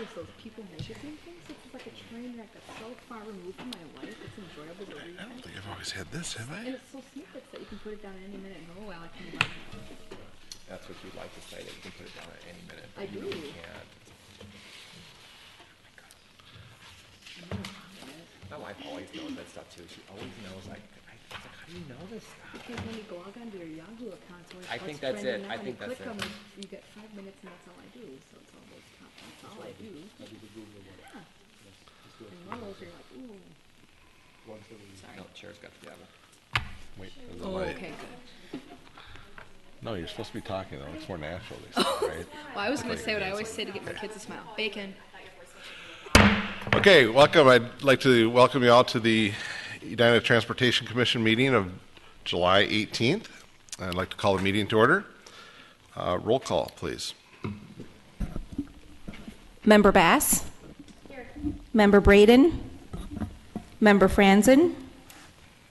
there's those People magazine things. It's like a train wreck that's so far removed from my life. It's enjoyable to read. I don't think I've always had this, have I? And it's so snippets that you can put it down at any minute and go, oh, well, I can move on. That's what you'd like to say, that you can put it down at any minute. I do. You can't. My wife always knows that stuff too. She always knows, like, how do you know this stuff? Because when you go log onto your Yahoo account, it's always I think that's it. I think that's it. Click on it, you get 5 minutes, and that's all I do. So it's all those top. That's all I do. Yeah. And one of those, you're like, ooh. Sorry. No, chair's got the gavel. Wait, there's a Oh, light. okay, good. No, you're supposed to be talking though. It's more natural, they say, right? Well, I was going to say what I always say to get my kids to smile. Bacon. Okay, welcome. I'd like to welcome you all to the Edina Transportation Commission meeting of July 18th. I'd like to call the meeting to order. Roll call, please. Member Bass? Here. Member Braden? Member Franzen?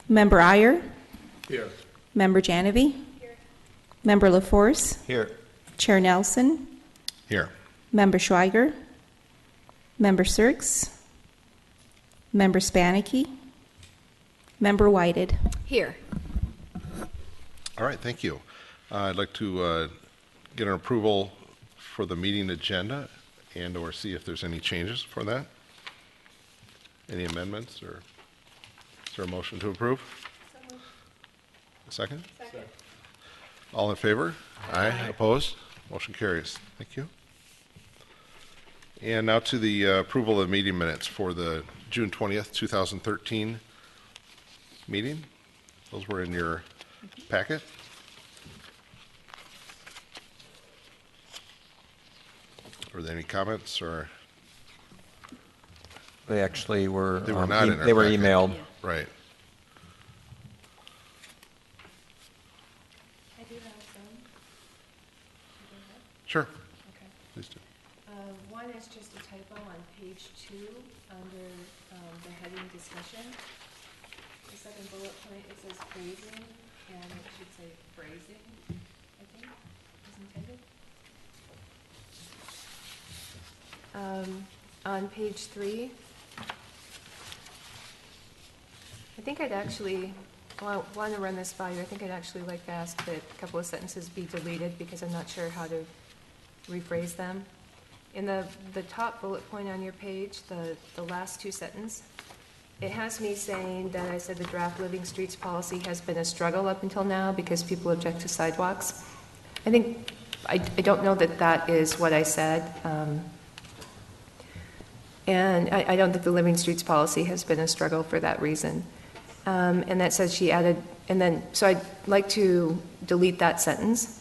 Member Iyer? Here. Member Janovy? Here. Member LaForce? Here. Chair Nelson? Here. Member Schweiger? Member Sirks? Member Spanicky? Member Whited? Here. All right, thank you. I'd like to get an approval for the meeting agenda and or see if there's any changes for that. Any amendments, or is there a motion to approve? Second? Second. All in favor? Aye. Opposed? Motion carries. Thank you. And now to the approval of meeting minutes for the June 20th, 2013 meeting. Those were in your packet. Were there any comments, or? They actually were. They were not in our They were packet. emailed. Right. I do have some. Sure. Okay. Please do. One is just a typo on page 2 under the heading discussion. The second bullet point, it says phrasing, and it should say phrasing, I think, is intended. On page 3, I think I'd actually want to run this by you. I think I'd actually like to ask that a couple of sentences be deleted because I'm not sure how to rephrase them. In the top bullet point on your page, the last 2 sentences, it has me saying that I said the draft Living Streets policy has been a struggle up until now because people object to sidewalks. I don't know that that is what I said. And I don't think the Living Streets policy has been a struggle for that reason. And that says she added, and then, so I'd like to delete that sentence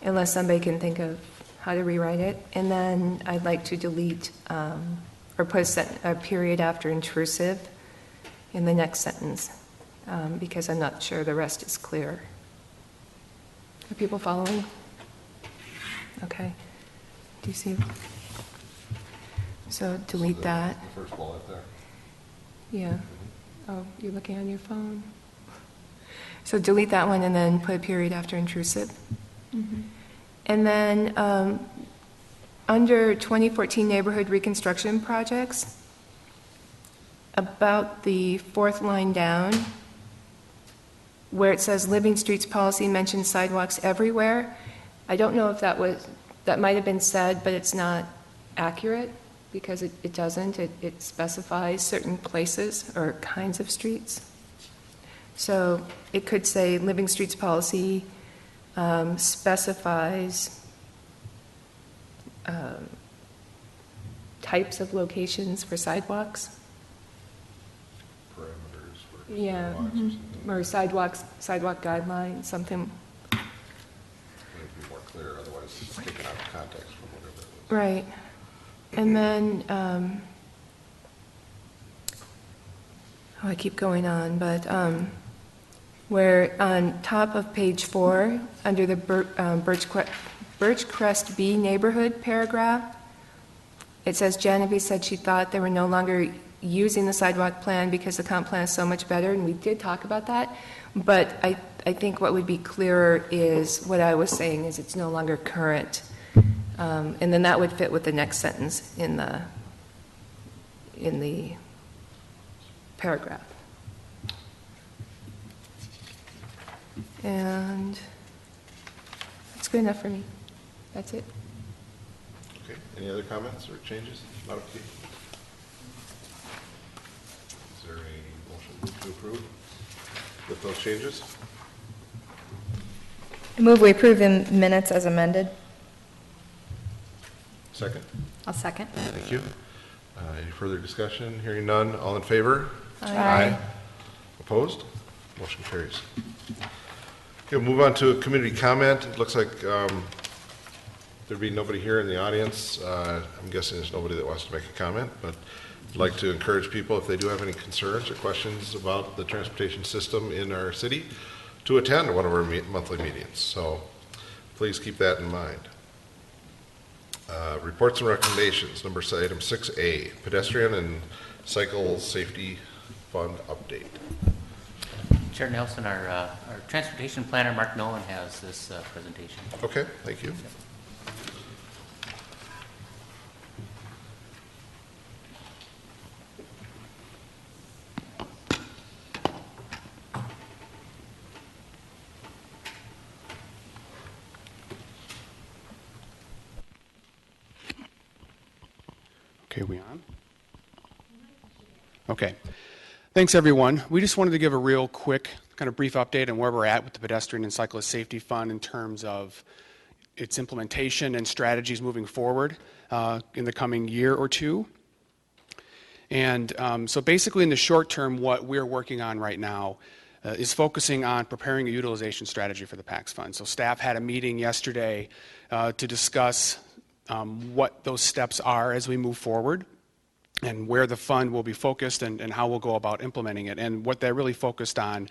unless somebody can think of how to rewrite it. And then I'd like to delete or put a period after intrusive in the next sentence because I'm not sure the rest is clear. Are people following? Okay. Do you see? So delete that. The first bullet there. Yeah. Oh, you're looking on your phone. So delete that one and then put a period after intrusive. Mm-hmm. And then under 2014 neighborhood reconstruction projects, about the 4th line down, where it says Living Streets policy mentions sidewalks everywhere, I don't know if that might have been said, but it's not accurate because it doesn't. It specifies certain places or kinds of streets. So it could say Living Streets policy specifies types of locations for sidewalks. Parameters for Yeah, or sidewalk guidelines, something. It would be more clear, otherwise it's taken out of context from whatever it was. Right. And then, I keep going on, but where on top of page 4, under the Birchcrest B neighborhood paragraph, it says Genevieve said she thought they were no longer using the sidewalk plan because the comp plan is so much better, and we did talk about that, but I think what would be clearer is what I was saying is it's no longer current. And then that would fit with the next sentence in the paragraph. And that's good enough for me. That's it. Okay, any other comments or changes? Not okay. Is there a motion to approve with those changes? I move we approve the minutes as amended. Second? I'll second. Thank you. Any further discussion? Hearing none, all in favor? Aye. Opposed? Motion carries. Okay, we'll move on to a community comment. It looks like there'd be nobody here in the audience. I'm guessing there's nobody that wants to make a comment, but I'd like to encourage people, if they do have any concerns or questions about the transportation system in our city, to attend one of our monthly meetings. So please keep that in mind. Reports and recommendations, item 6A, pedestrian and cycle safety fund update. Chair Nelson, our transportation planner, Mark Nolan, has this presentation. Okay, thank you. Okay, we on? Okay. Thanks, everyone. We just wanted to give a real quick, kind of brief update on where we're at with the Pedestrian and Cyclist Safety Fund in terms of its implementation and strategies moving forward in the coming year or two. And so basically in the short term, what we're working on right now is focusing on preparing a utilization strategy for the PACS Fund. So staff had a meeting yesterday to discuss what those steps are as we move forward and where the fund will be focused and how we'll go about implementing it. And what they really focused on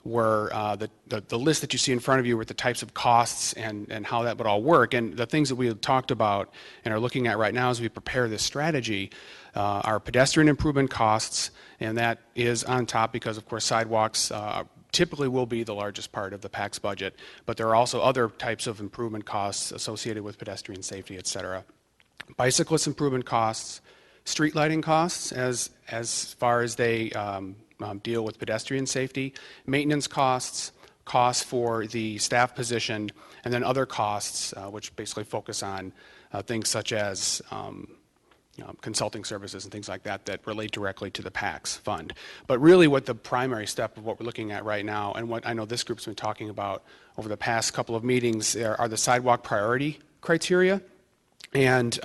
were the list that you see in front of you with the types of costs and how that would all work. And the things that we have talked about and are looking at right now as we prepare this strategy are pedestrian improvement costs, and that is on top because, of course, sidewalks typically will be the largest part of the PACS budget, but there are also other types of improvement costs associated with pedestrian safety, et cetera. Bicyclist improvement costs, street lighting costs as far as they deal with pedestrian safety, maintenance costs, costs for the staff position, and then other costs which basically focus on things such as consulting services and things like that that relate directly to the PACS fund. But really what the primary step of what we're looking at right now, and what I know this group's been talking about over the past couple of meetings, are the sidewalk priority criteria. And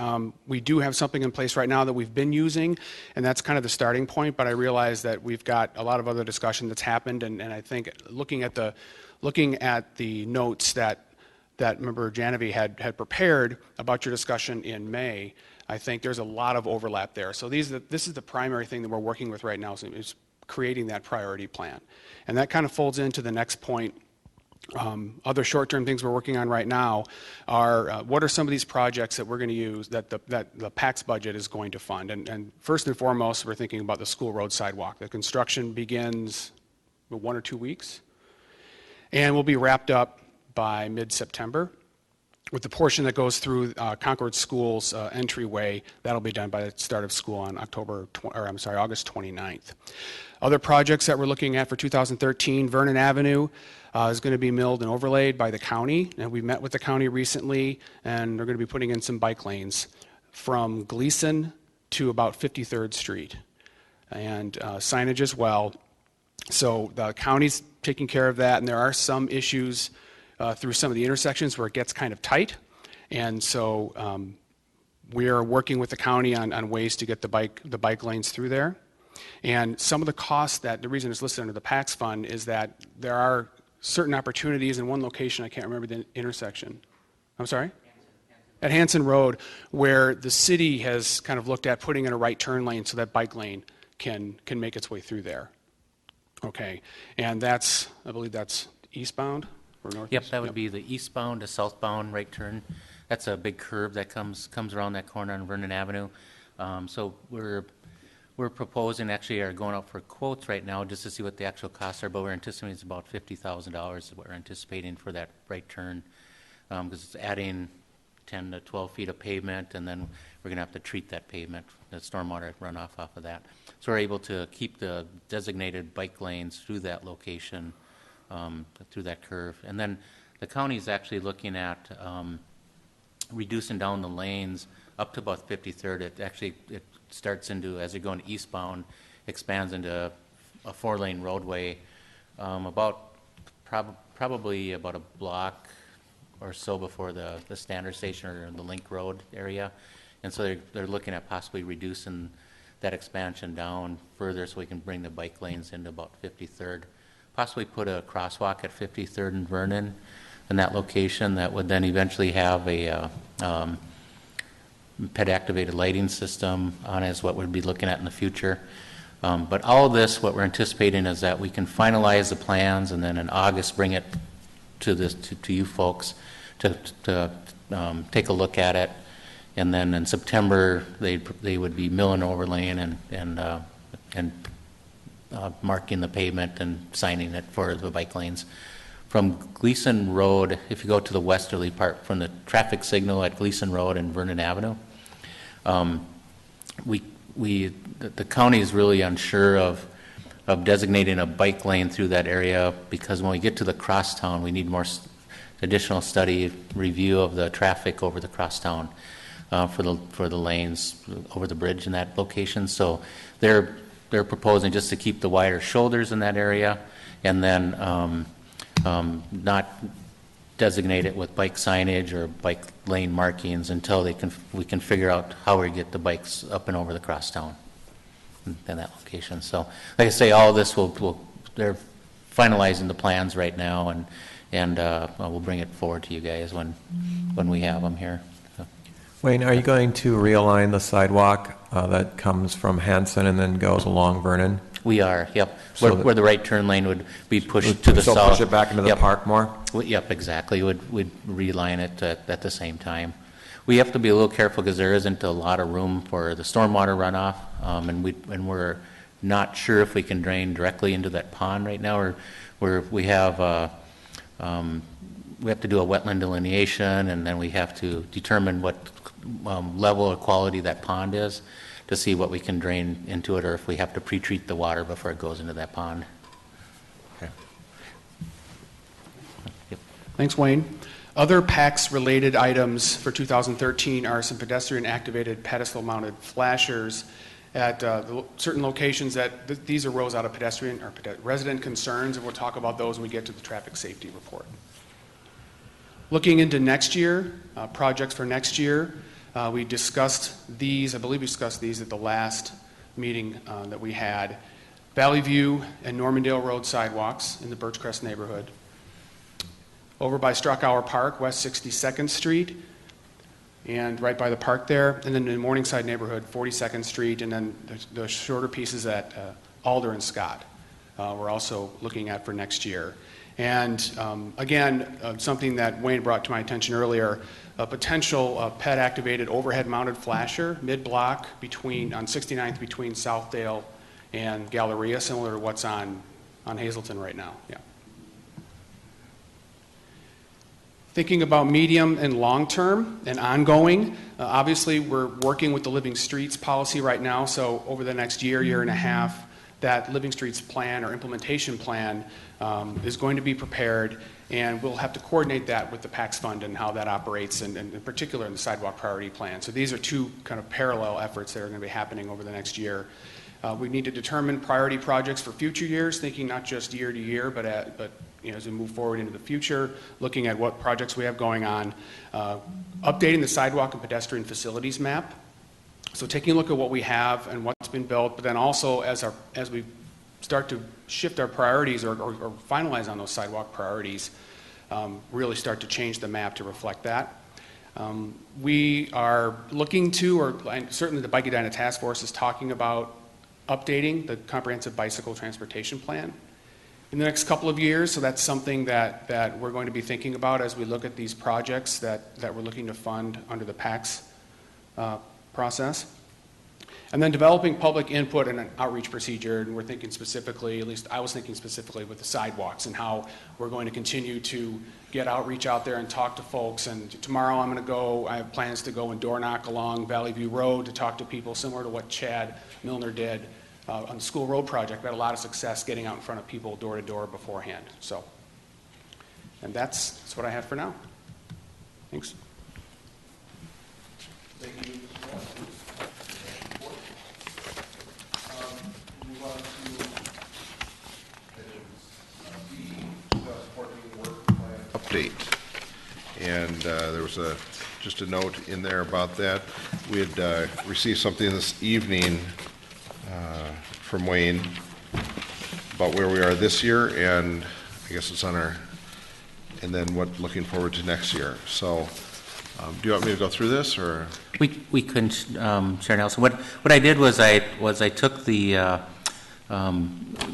we do have something in place right now that we've been using, and that's kind of the starting point, but I realize that we've got a lot of other discussion that's happened, and I think looking at the notes that Member Janovi had prepared about your discussion in May, I think there's a lot of overlap there. So this is the primary thing that we're working with right now is creating that priority plan. And that kind of folds into the next point. Other short-term things we're working on right now are what are some of these projects that we're going to use that the PACS budget is going to fund. And first and foremost, we're thinking about the school road sidewalk. The construction begins in 1 or 2 weeks and will be wrapped up by mid-September, with the portion that goes through Concord School's entryway. That'll be done by the start of school on August 29th. Other projects that we're looking at for 2013, Vernon Avenue is going to be milled and overlaid by the county, and we met with the county recently, and they're going to be putting in some bike lanes from Gleason to about 53rd Street, and signage as well. So the county's taking care of that, and there are some issues through some of the intersections where it gets kind of tight, and so we are working with the county on ways to get the bike lanes through there. And some of the costs that the reason it's listed under the PACS fund is that there are certain opportunities in one location, I can't remember the intersection. I'm sorry? At Hanson Road, where the city has kind of looked at putting in a right turn lane so that bike lane can make its way through there. Okay, and I believe that's eastbound or northeast? Yep, that would be the eastbound to southbound right turn. That's a big curve that comes around that corner on Vernon Avenue. So we're proposing, actually are going out for quotes right now just to see what the actual costs are, but we're anticipating it's about $50,000 is what we're anticipating for that right turn, because it's adding 10 to 12 feet of pavement, and then we're going to have to treat that pavement, the stormwater runoff off of that. So we're able to keep the designated bike lanes through that location, through that curve. And then the county is actually looking at reducing down the lanes up to about 53rd. It starts into, as you're going eastbound, expands into a 4-lane roadway probably about a block or so before the standard station or the Link Road area. And so they're looking at possibly reducing that expansion down further so we can bring the bike lanes into about 53rd. Possibly put a crosswalk at 53rd and Vernon in that location that would then eventually have a PED-activated lighting system on it is what we'd be looking at in the future. But all of this, what we're anticipating is that we can finalize the plans and then in August bring it to you folks to take a look at it. And then in September, they would be milling, overlaying, and marking the pavement and signing it for the bike lanes. From Gleason Road, if you go to the westerly part, from the traffic signal at Gleason Road and Vernon Avenue, the county is really unsure of designating a bike lane through that area, because when we get to the crosstown, we need more additional study review of the traffic over the crosstown for the lanes over the bridge in that location. So they're proposing just to keep the wider shoulders in that area, and then not designate it with bike signage or bike lane markings until we can figure out how we get the bikes up and over the crosstown in that location. So, like I say, all of this they're finalizing the plans right now, and we'll bring it forward to you guys when we have them here. So. Wayne, are you going to realign the sidewalk that comes from Hanson and then goes along Vernon? We are, yep. Where the right turn lane would be pushed to the south. Push it back into the park more? Yep, exactly. We'd realign it at the same time. We have to be a little careful because there isn't a lot of room for the stormwater runoff, and we're not sure if we can drain directly into that pond right now. We have to do a wetland delineation, and then we have to determine what level or quality that pond is to see what we can drain into it, or if we have to pre-treat the water before it goes into that pond. Okay. Yep. Thanks, Wayne. Other PACS-related items for 2013 are some pedestrian-activated pedestal-mounted flashers at certain locations these arose out of pedestrian or resident concerns, and we'll talk about those when we get to the traffic safety report. Looking into next year, projects for next year, we discussed these, I believe we discussed these at the last meeting that we had. Valley View and Normandale Road sidewalks in the Birchcrest neighborhood. Over by Struckauer Park, West 62nd Street, and right by the park there. And then in the Morningside neighborhood, 42nd Street, and then the shorter pieces at Alder and Scott we're also looking at for next year. And again, something that Wayne brought to my attention earlier, a potential PED-activated overhead-mounted flasher mid-block on 69th between Southdale and Galleria, similar to what's on Hazelton right now. Yeah. Thinking about medium and long-term and ongoing, obviously we're working with the Living Streets policy right now, so over the next year and a half, that Living Streets plan or implementation plan is going to be prepared, and we'll have to coordinate that with the PACS fund and how that operates, and in particular in the sidewalk priority plan. So these are two kind of parallel efforts that are going to be happening over the next year. We need to determine priority projects for future years, thinking not just year to year, but as we move forward into the future, looking at what projects we have going on, updating the sidewalk and pedestrian facilities map. So taking a look at what we have and what's been built, but then also as we start to shift our priorities or finalize on those sidewalk priorities, really start to change the map to reflect that. We are looking to, or certainly the Bike Edina Task Force is talking about updating the comprehensive bicycle transportation plan in the next couple of years. So that's something that we're going to be thinking about as we look at these projects that we're looking to fund under the PACS process. And then developing public input and an outreach procedure, and we're thinking specifically, at least I was thinking specifically with the sidewalks and how we're going to continue to get outreach out there and talk to folks. And tomorrow I have plans to go and door knock along Valley View Road to talk to people similar to what Chad Milner did on the school road project. We had a lot of success getting out in front of people door to door beforehand. So, and that's what I have for now. Thanks. Thank you. Move on to the 2014 work plan update. And there was just a note in there about that. We had received something this evening from Wayne about where we are this year, and I guess it's on our, and then what looking forward to next year. So do you want me to go through this, or? We couldn't, Chair Nelson. What I did was I took the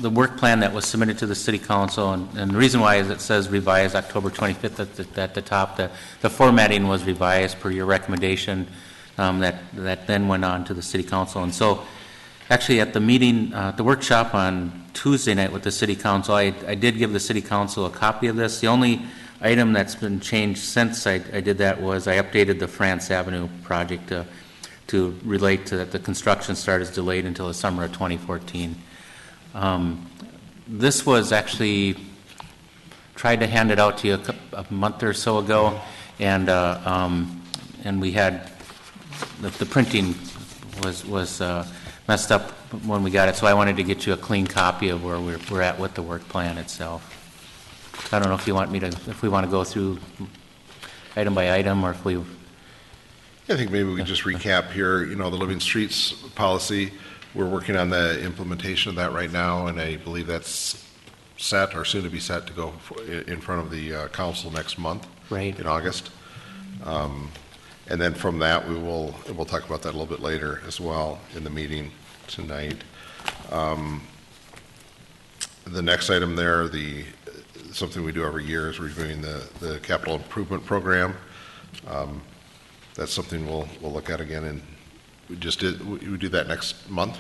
work plan that was submitted to the City Council, and the reason why is it says revised October 25th at the top. The formatting was revised per your recommendation that then went on to the City Council. And so actually at the meeting, the workshop on Tuesday night with the City Council, I did give the City Council a copy of this. The only item that's been changed since I did that was I updated the France Avenue project to relate to that the construction start is delayed until the summer of 2014. This was actually tried to hand it out to you a month or so ago, and we had the printing was messed up when we got it, so I wanted to get you a clean copy of where we're at with the work plan itself. I don't know if you want me to, if we want to go through item by item, or if we. I think maybe we could just recap here. You know, the Living Streets policy, we're working on the implementation of that right now, and I believe that's set or soon to be set to go in front of the council next month, right, in August. And then from that, we'll talk about that a little bit later as well in the meeting tonight. The next item there, something we do every year, is reviewing the capital improvement program. That's something we'll look at again, and we do that next month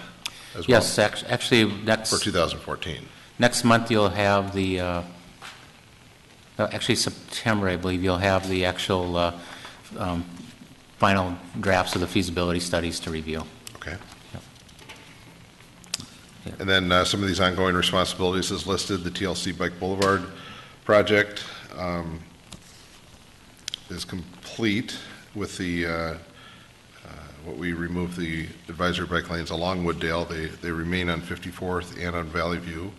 as well. Yes, actually next for 2014. Next month you'll have the actually September, I believe, you'll have the actual final drafts of the feasibility studies to review. Okay. Yep. Yep. And then some of these ongoing responsibilities is listed. The TLC Bike Boulevard project is complete with the what we removed the advisory bike lanes along Wooddale. They remain on 54th and on Valley View.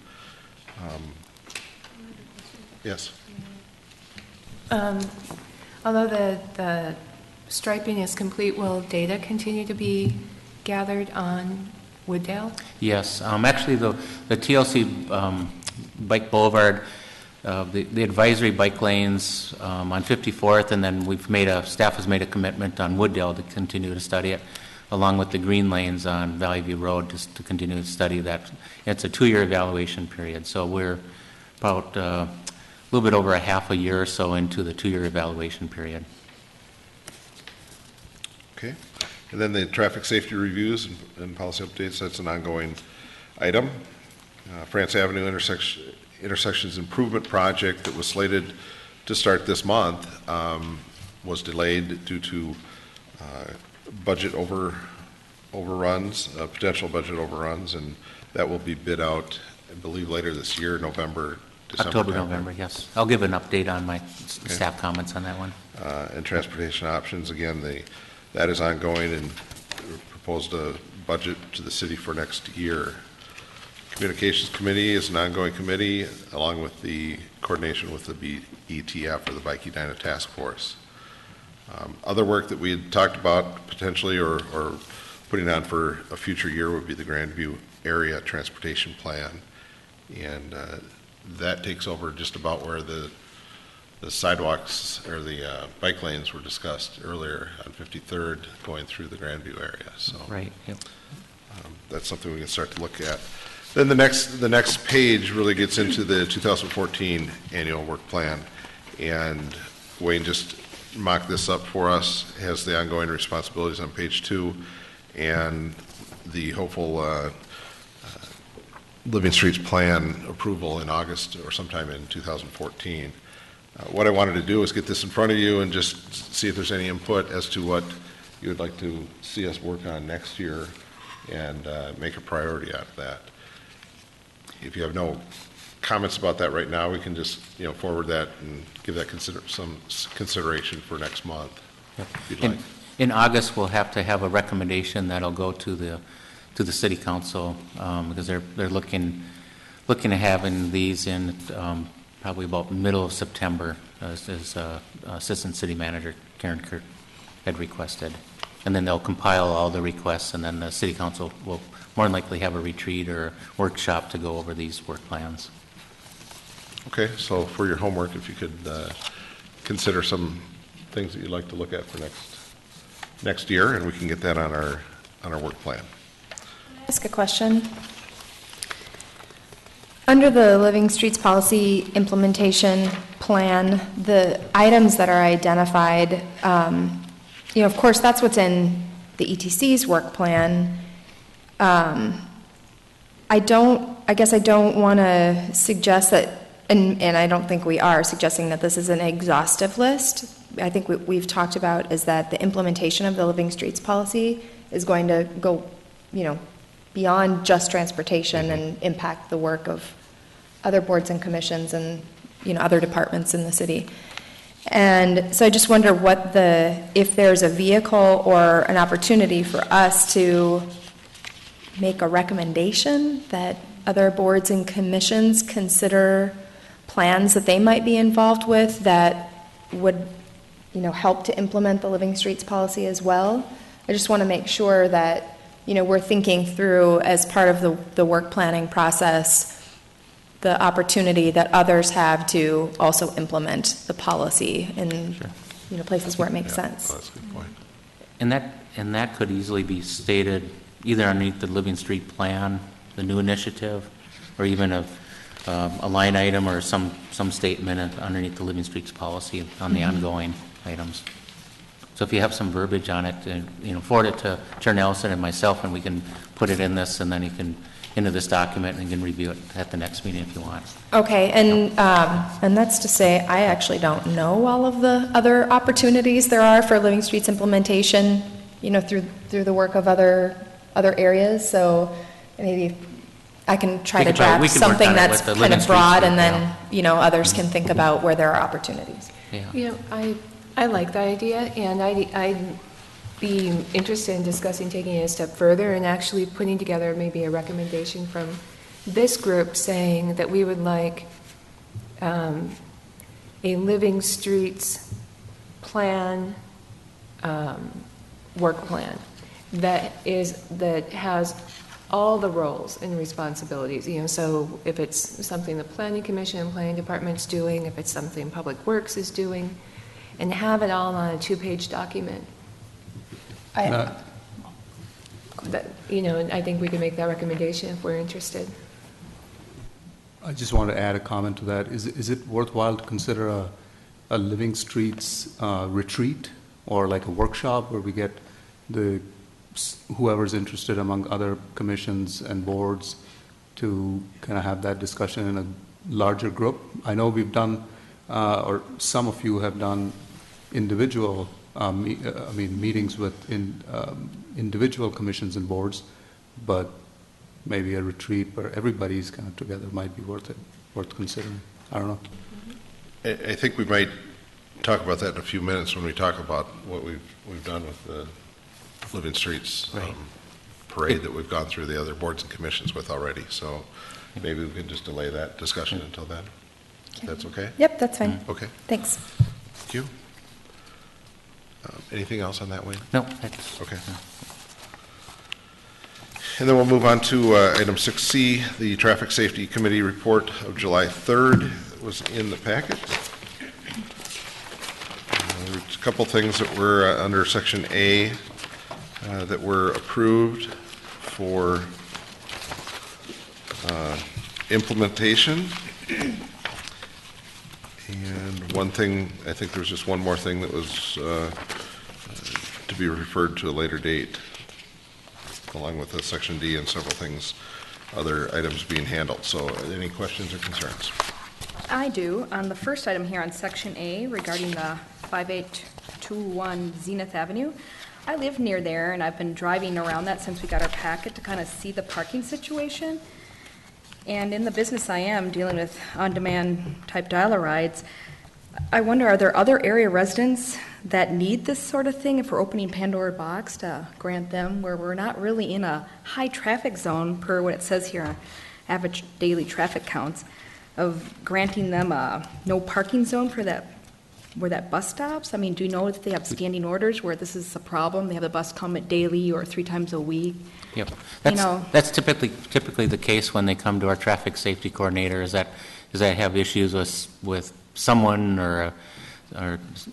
Yes. Although the striping is complete, will data continue to be gathered on Wooddale? Yes. Actually, the TLC Bike Boulevard, the advisory bike lanes on 54th, and then staff has made a commitment on Wooddale to continue to study it, along with the green lanes on Valley View Road, just to continue to study that. It's a 2-year evaluation period, so we're about a little bit over a half a year or so into the 2-year evaluation period. Okay. And then the traffic safety reviews and policy updates, that's an ongoing item. France Avenue intersections improvement project that was slated to start this month was delayed due to budget overruns, potential budget overruns, and that will be bid out, I believe, later this year, November, December. October, November, yes. I'll give an update on my staff comments on that one. And transportation options, again, that is ongoing, and proposed a budget to the city for next year. Communications Committee is an ongoing committee, along with the coordination with the BETF, or the Bike Edina Task Force. Other work that we had talked about potentially or putting on for a future year would be the Grandview Area Transportation Plan, and that takes over just about where the sidewalks or the bike lanes were discussed earlier on 53rd, going through the Grandview area. So right, yep. That's something we can start to look at. Then the next page really gets into the 2014 annual work plan, and Wayne just mocked this up for us. Has the ongoing responsibilities on page 2, and the hopeful Living Streets Plan approval in August or sometime in 2014. What I wanted to do is get this in front of you and just see if there's any input as to what you would like to see us work on next year and make a priority out of that. If you have no comments about that right now, we can just forward that and give that some consideration for next month. Yep. If you'd like. In August, we'll have to have a recommendation that'll go to the city council because they're looking at having these in probably about middle of September, as Assistant City Manager Karen Kurt had requested. And then they'll compile all the requests, and then the city council will more than likely have a retreat or workshop to go over these work plans. Okay, so for your homework, if you could consider some things that you'd like to look at for next year, and we can get that on our work plan. Can I ask a question? Under the Living Streets Policy Implementation Plan, the items that are identified, of course, that's what's in the ETC's work plan. I guess I don't want to suggest that, and I don't think we are suggesting that this is an exhaustive list. I think what we've talked about is that the implementation of the Living Streets Policy is going to go, beyond just transportation and impact the work of other boards and commissions and, other departments in the city. And so I just wonder if there's a vehicle or an opportunity for us to make a recommendation that other boards and commissions consider plans that they might be involved with that would, help to implement the Living Streets policy as well. I just want to make sure that, we're thinking through as part of the work planning process the opportunity that others have to also implement the policy in places where it makes sense. That's a good point. And that could easily be stated either underneath the Living Street Plan, the new initiative, or even a line item or some statement underneath the Living Streets policy on the ongoing items. So if you have some verbiage on it, forward it to Chair Nelson and myself, and we can put it in this, and then you can into this document, and you can review it at the next meeting if you want. Okay, and that's to say, I actually don't know all of the other opportunities there are for Living Streets implementation, through the work of other areas. So maybe I can try to draft something that's kind of broad, and then others can think about where there are opportunities. Yeah. I like that idea, and I'd be interested in discussing taking it a step further and actually putting together maybe a recommendation from this group saying that we would like a Living Streets plan, work plan that has all the roles and responsibilities, so if it's something the Planning Commission and Planning Department's doing, if it's something Public Works is doing, and have it all on a 2-page document. And I think we can make that recommendation if we're interested. I just want to add a comment to that. Is it worthwhile to consider a Living Streets retreat or like a workshop where we get whoever's interested among other commissions and boards to kind of have that discussion in a larger group? I know we've done, or some of you have done individual meetings with individual commissions and boards, but maybe a retreat where everybody's kind of together might be worth considering. I don't know. I think we might talk about that in a few minutes when we talk about what we've done with the Living Streets parade that we've gone through the other boards and commissions with already. So maybe we can just delay that discussion until then. Okay. That's okay? Yep, that's fine. Okay. Thanks. Thank you. Anything else on that, Wayne? No, that's okay. And then we'll move on to item 6C, the Traffic Safety Committee report of July 3rd was in the packet. There's a couple things that were under Section A that were approved for implementation. And one thing, I think there was just one more thing that was to be referred to a later date. along with the Section D and several things, other items being handled. So any questions or concerns? I do. On the first item here on Section A regarding the 5821 Zenith Avenue, I live near there, and I've been driving around that since we got our packet to kind of see the parking situation. And in the business I am, dealing with on-demand type dial-a-rides, I wonder, are there other area residents that need this sort of thing if we're opening Pandora's box to grant them, where we're not really in a high traffic zone per what it says here, average daily traffic counts, of granting them a no parking zone for that, where that bus stops? I mean, do you know if they have standing orders where this is a problem? They have the bus come at daily or 3 times a week? Yep. You know. That's typically the case when they come to our traffic safety coordinator, is that have issues with someone or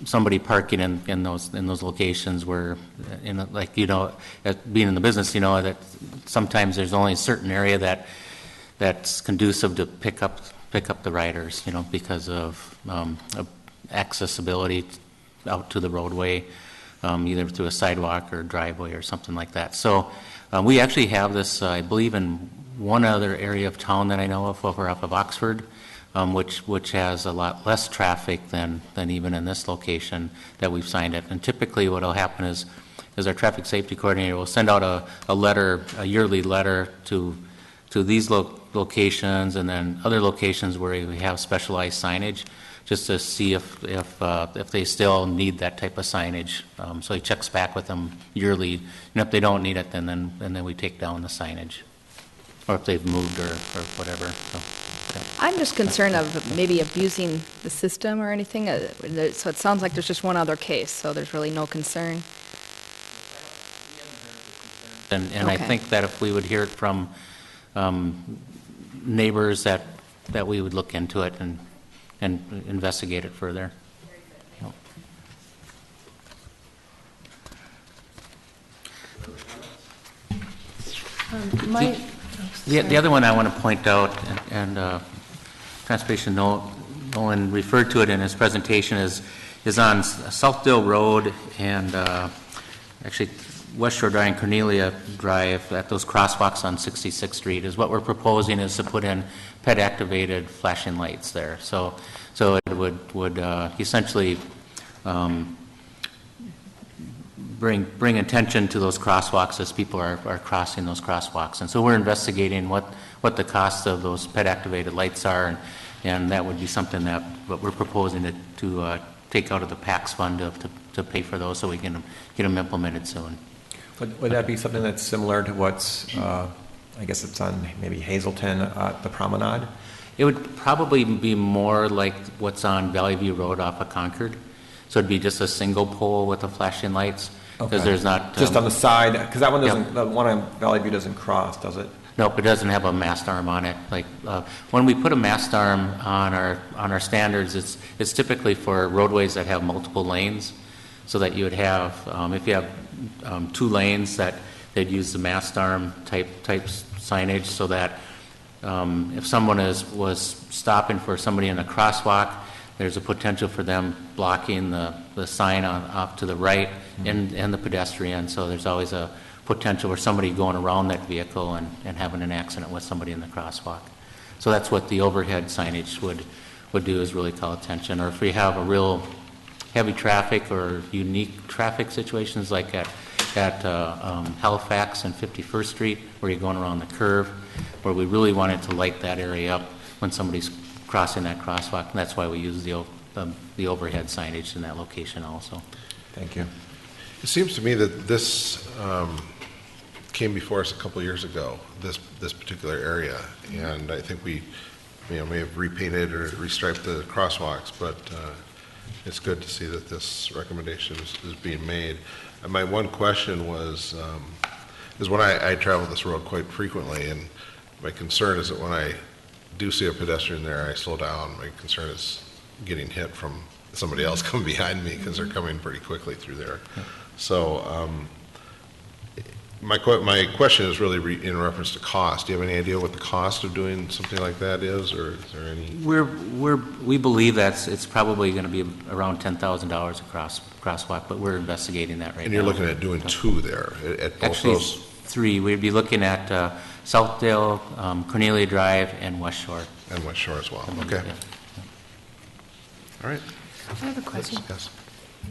somebody parking in those locations where, like, being in the business, that sometimes there's only a certain area that's conducive to pick up the riders, because of accessibility out to the roadway, either through a sidewalk or driveway or something like that. So we actually have this, I believe, in one other area of town that I know of, over off of Oxford, which has a lot less traffic than even in this location that we've signed it. And typically what will happen is our traffic safety coordinator will send out a yearly letter to these locations, and then other locations where we have specialized signage, just to see if they still need that type of signage. So he checks back with them yearly, and if they don't need it, then we take down the signage, or if they've moved or whatever. So, yeah. I'm just concerned of maybe abusing the system or anything. So it sounds like there's just one other case, so there's really no concern. And Okay. I think that if we would hear it from neighbors, that we would look into it and investigate it further. The other one I want to point out, and Transportation Nolan referred to it in his presentation, is on Southdale Road and actually West Shore Drive and Cornelia Drive, at those crosswalks on 66th Street. Is what we're proposing is to put in PED-activated flashing lights there. So it would essentially bring attention to those crosswalks as people are crossing those crosswalks. And so we're investigating what the cost of those PED-activated lights are, and that would be something that we're proposing to take out of the PACS fund to pay for those, so we can get them implemented soon. Would that be something that's similar to what's, I guess it's on maybe Hazelton, the Promenade? It would probably be more like what's on Valley View Road off of Concord. So it'd be just a single pole with the flashing lights, because there's not... just on the side, because that one doesn't, the one on Valley View doesn't cross, does it? Nope, it doesn't have a mast arm on it. Like when we put a mast arm on our standards, it's typically for roadways that have multiple lanes, so that you would have, if you have 2 lanes, that they'd use the mast arm type signage, so that if someone was stopping for somebody in a crosswalk, there's a potential for them blocking the sign off to the right, and the pedestrian. So there's always a potential for somebody going around that vehicle and having an accident with somebody in the crosswalk. So that's what the overhead signage would do, is really call attention. Or if we have a real heavy traffic or unique traffic situations, like at Halifax and 51st Street, where you're going around the curve, where we really wanted to light that area up when somebody's crossing that crosswalk. And that's why we use the overhead signage in that location also. Thank you. It seems to me that this came before us a couple of years ago, this particular area, and I think we may have repainted or restriped the crosswalks, but it's good to see that this recommendation is being made. And my one question was, is when I travel this road quite frequently, and my concern is that when I do see a pedestrian there, I slow down. My concern is getting hit from somebody else coming behind me, because they're coming pretty quickly through there. So my question is really in reference to cost. Do you have any idea what the cost of doing something like that is, or is there any? We believe that it's probably going to be around $10,000 across crosswalk, but we're investigating that right now. And you're looking at doing 2 there at both actually, those? three. We'd be looking at Southdale, Cornelia Drive, and West Shore. And West Shore as well. Okay. Yeah. All right. I have a question. Yes.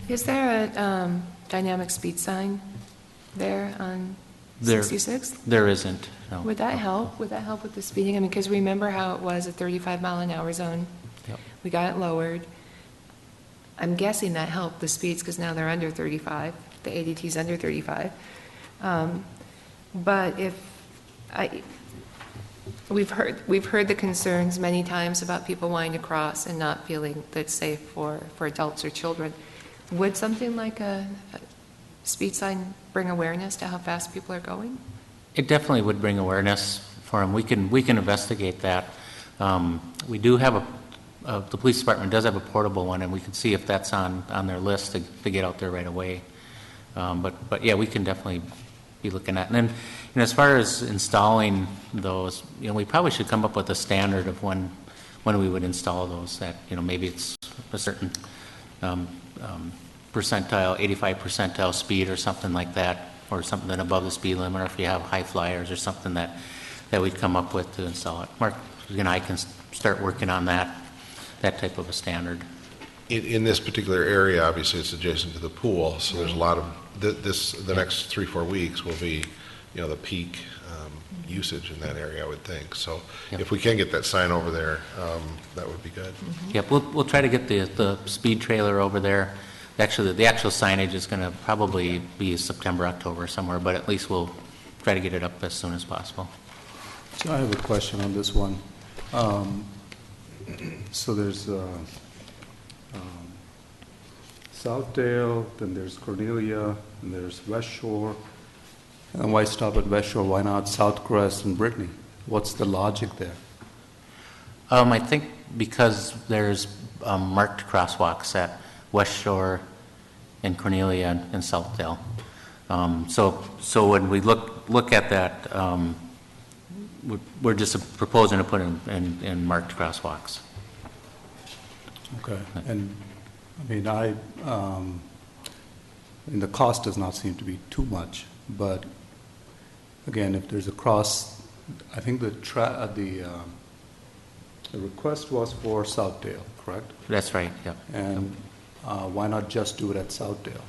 Is there a dynamic speed sign there on There- 66? There isn't, no. Would that help? Would that help with the speeding? I mean, because remember how it was a 35-mile-an-hour zone? Yep. We got it lowered. I'm guessing that helped the speeds because now they're under 35. The ADT's under 35. But we've heard the concerns many times about people wanting to cross and not feeling that it's safe for adults or children. Would something like a speed sign bring awareness to how fast people are going? It definitely would bring awareness for them. We can investigate that. We do have the police department does have a portable one, and we can see if that's on their list to get out there right away. But yeah, we can definitely be looking at. And then, as far as installing those, we probably should come up with a standard of when we would install those. That maybe it's a certain percentile, 85 percentile speed or something like that, or something above the speed limit, or if you have high flyers or something that we'd come up with to install it. Mark and I can start working on that type of a standard. In this particular area, obviously, it's adjacent to the pool, so there's a lot of, the next 3-4 weeks will be, the peak usage in that area, I would think. So Yep. if we can get that sign over there, that would be good. Yep, we'll try to get the speed trailer over there. Actually, the actual signage is going to probably be September, October somewhere, but at least we'll try to get it up as soon as possible. So I have a question on this one. So there's Southdale, then there's Cornelia, and there's West Shore. And why stop at West Shore? Why not Southcrest and Brittany? What's the logic there? I think because there's marked crosswalks at West Shore and Cornelia and Southdale. So when we look at that, we're just proposing to put in marked crosswalks. Okay. And I mean, the cost does not seem to be too much, but again, if there's a cross, I think the request was for Southdale, correct? That's right, yep. And why not just do it at Southdale?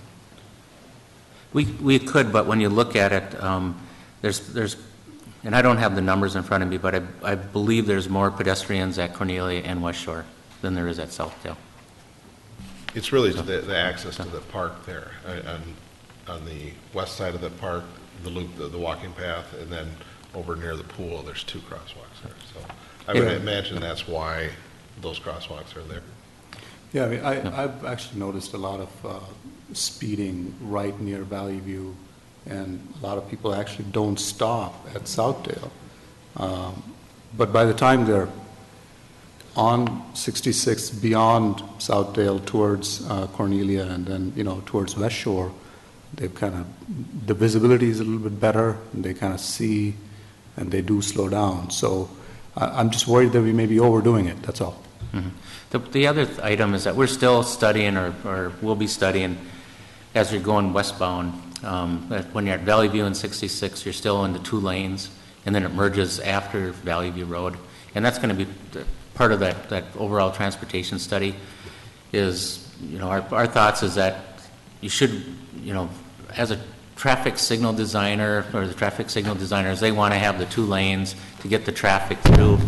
We could, but when you look at it, there's, and I don't have the numbers in front of me, but I believe there's more pedestrians at Cornelia and West Shore than there is at Southdale. It's really the access to the park there, on the west side of the park, the loop, the walking path, and then over near the pool, there's 2 crosswalks there. So I would imagine that's why those crosswalks are there. Yeah, I mean, I've actually noticed a lot of speeding right near Valley View, and a lot of people actually don't stop at Southdale. But by the time they're on 66 beyond Southdale towards Cornelia and then, towards West Shore, they've the visibility is a little bit better, and they kind of see, and they do slow down. So I'm just worried that we may be overdoing it, that's all. Mm-hmm. The other item is that we're still studying, or will be studying, as you're going westbound, that when you're at Valley View and 66, you're still in the 2 lanes, and then it merges after Valley View Road. And that's going to be part of that overall transportation study is, our thoughts is that you should, as a traffic signal designer, or the traffic signal designers, they want to have the 2 lanes to get the traffic through,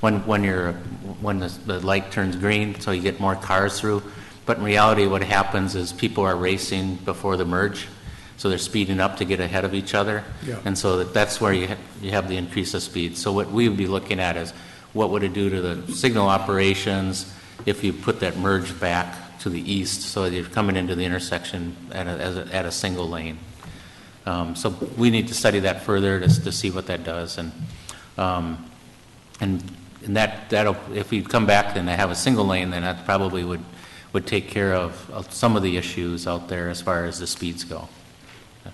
when the light turns green, so you get more cars through. But in reality, what happens is people are racing before the merge, so they're speeding up to get ahead of each other. Yeah. And so that's where you have the increase of speed. So what we would be looking at is what would it do to the signal operations if you put that merge back to the east, so you're coming into the intersection at a single lane. So we need to study that further to see what that does, and that'll, if we come back and they have a single lane, then that probably would take care of some of the issues out there as far as the speeds go.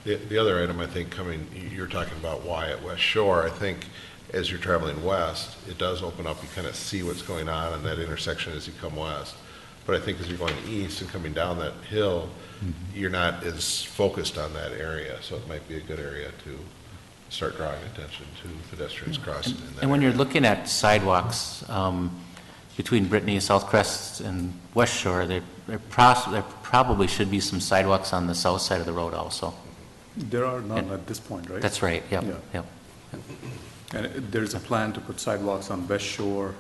The other item, I think, you're talking about why at West Shore. I think as you're traveling west, it does open up, you kind of see what's going on in that intersection as you come west. But I think as you're going east and coming down that hill, you're not as focused on that area, so it might be a good area to start drawing attention to pedestrians crossing in that And when you're area. looking at sidewalks between Brittany, Southcrest, and West Shore, there probably should be some sidewalks on the south side of the road also. There are none at this point, right? That's right, yep, Yeah. yep. And there's a plan to put sidewalks on West Shore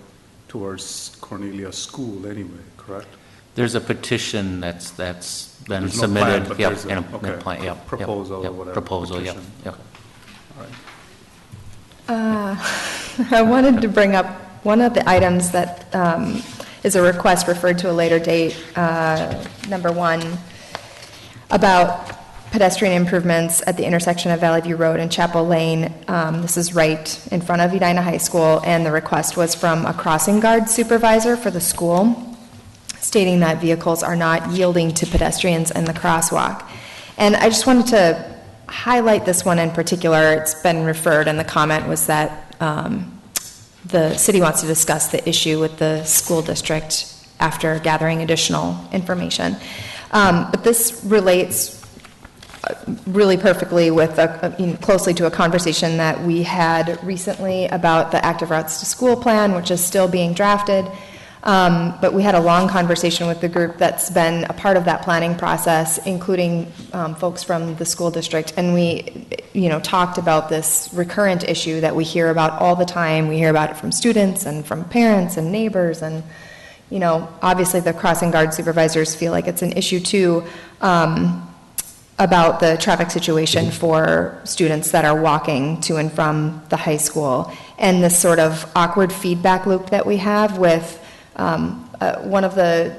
towards Cornelia School anyway, correct? There's a petition that's been There's no plan, submitted. but Yep, there's a- and a okay, plan, yep, yep, proposal or yep, whatever, Proposal, yep, petition. yep. All right. I wanted to bring up one of the items that is a request referred to a later date, number 1, about pedestrian improvements at the intersection of Valley View Road and Chapel Lane. This is right in front of Edina High School, and the request was from a crossing guard supervisor for the school, stating that vehicles are not yielding to pedestrians in the crosswalk. And I just wanted to highlight this one in particular. It's been referred, and the comment was that the city wants to discuss the issue with the school district after gathering additional information. But this relates really perfectly with closely to a conversation that we had recently about the Active Routes to School plan, which is still being drafted. But we had a long conversation with the group that's been a part of that planning process, including folks from the school district, and we, talked about this recurrent issue that we hear about all the time. We hear about it from students and from parents and neighbors, and obviously the crossing guard supervisors feel like it's an issue too, about the traffic situation for students that are walking to and from the high school, and this sort of awkward feedback loop that we have with one of the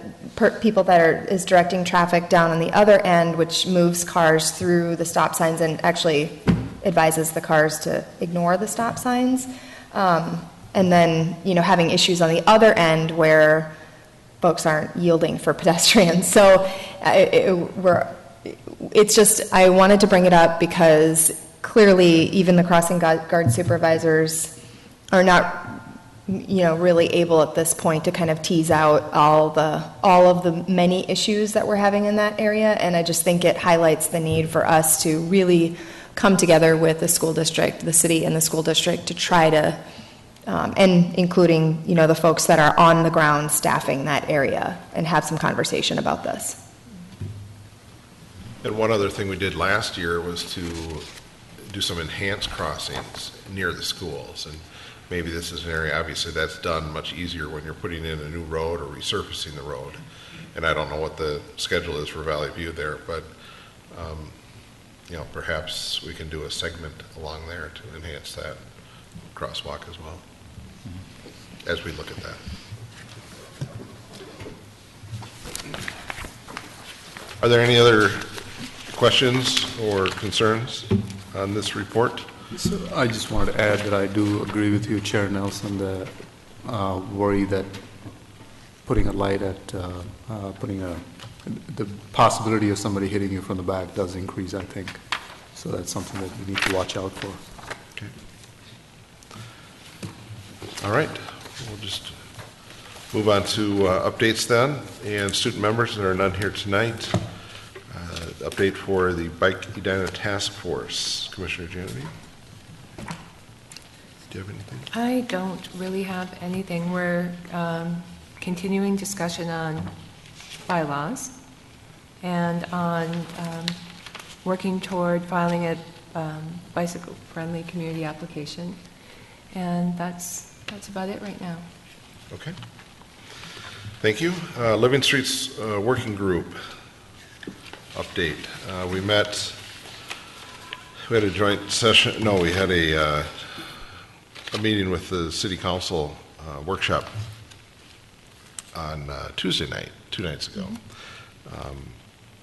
people that is directing traffic down on the other end, which moves cars through the stop signs and actually advises the cars to ignore the stop signs. And then, having issues on the other end where folks aren't yielding for pedestrians. So it's just, I wanted to bring it up because clearly even the crossing guard supervisors are not really able at this point to kind of tease out all of the many issues that we're having in that area. And I just think it highlights the need for us to really come together with the school district, the city and the school district, to try to, and including, the folks that are on the ground staffing that area, and have some conversation about this. And one other thing we did last year was to do some enhanced crossings near the schools. And maybe this is an area, obviously that's done much easier when you're putting in a new road or resurfacing the road. And I don't know what the schedule is for Valley View there, but perhaps we can do a segment along there to enhance that crosswalk as well, as we look at that. Are there any other questions or concerns on this report? So I just wanted to add that I do agree with you, Chair Nelson, the worry that putting a light at, the possibility of somebody hitting you from the back does increase, I think. So that's something that we need to watch out for. Okay. All right, we'll just move on to updates then. And student members, there are none here tonight. Update for the Bike Edina Task Force. Commissioner Genevieve? Do you have anything? I don't really have anything. We're continuing discussion on bylaws and on working toward filing a bicycle-friendly community application. And that's about it right now. Okay. Thank you. Living Streets Working Group update. We had a joint session, no, we had a meeting with the City Council workshop on Tuesday night, 2 nights ago.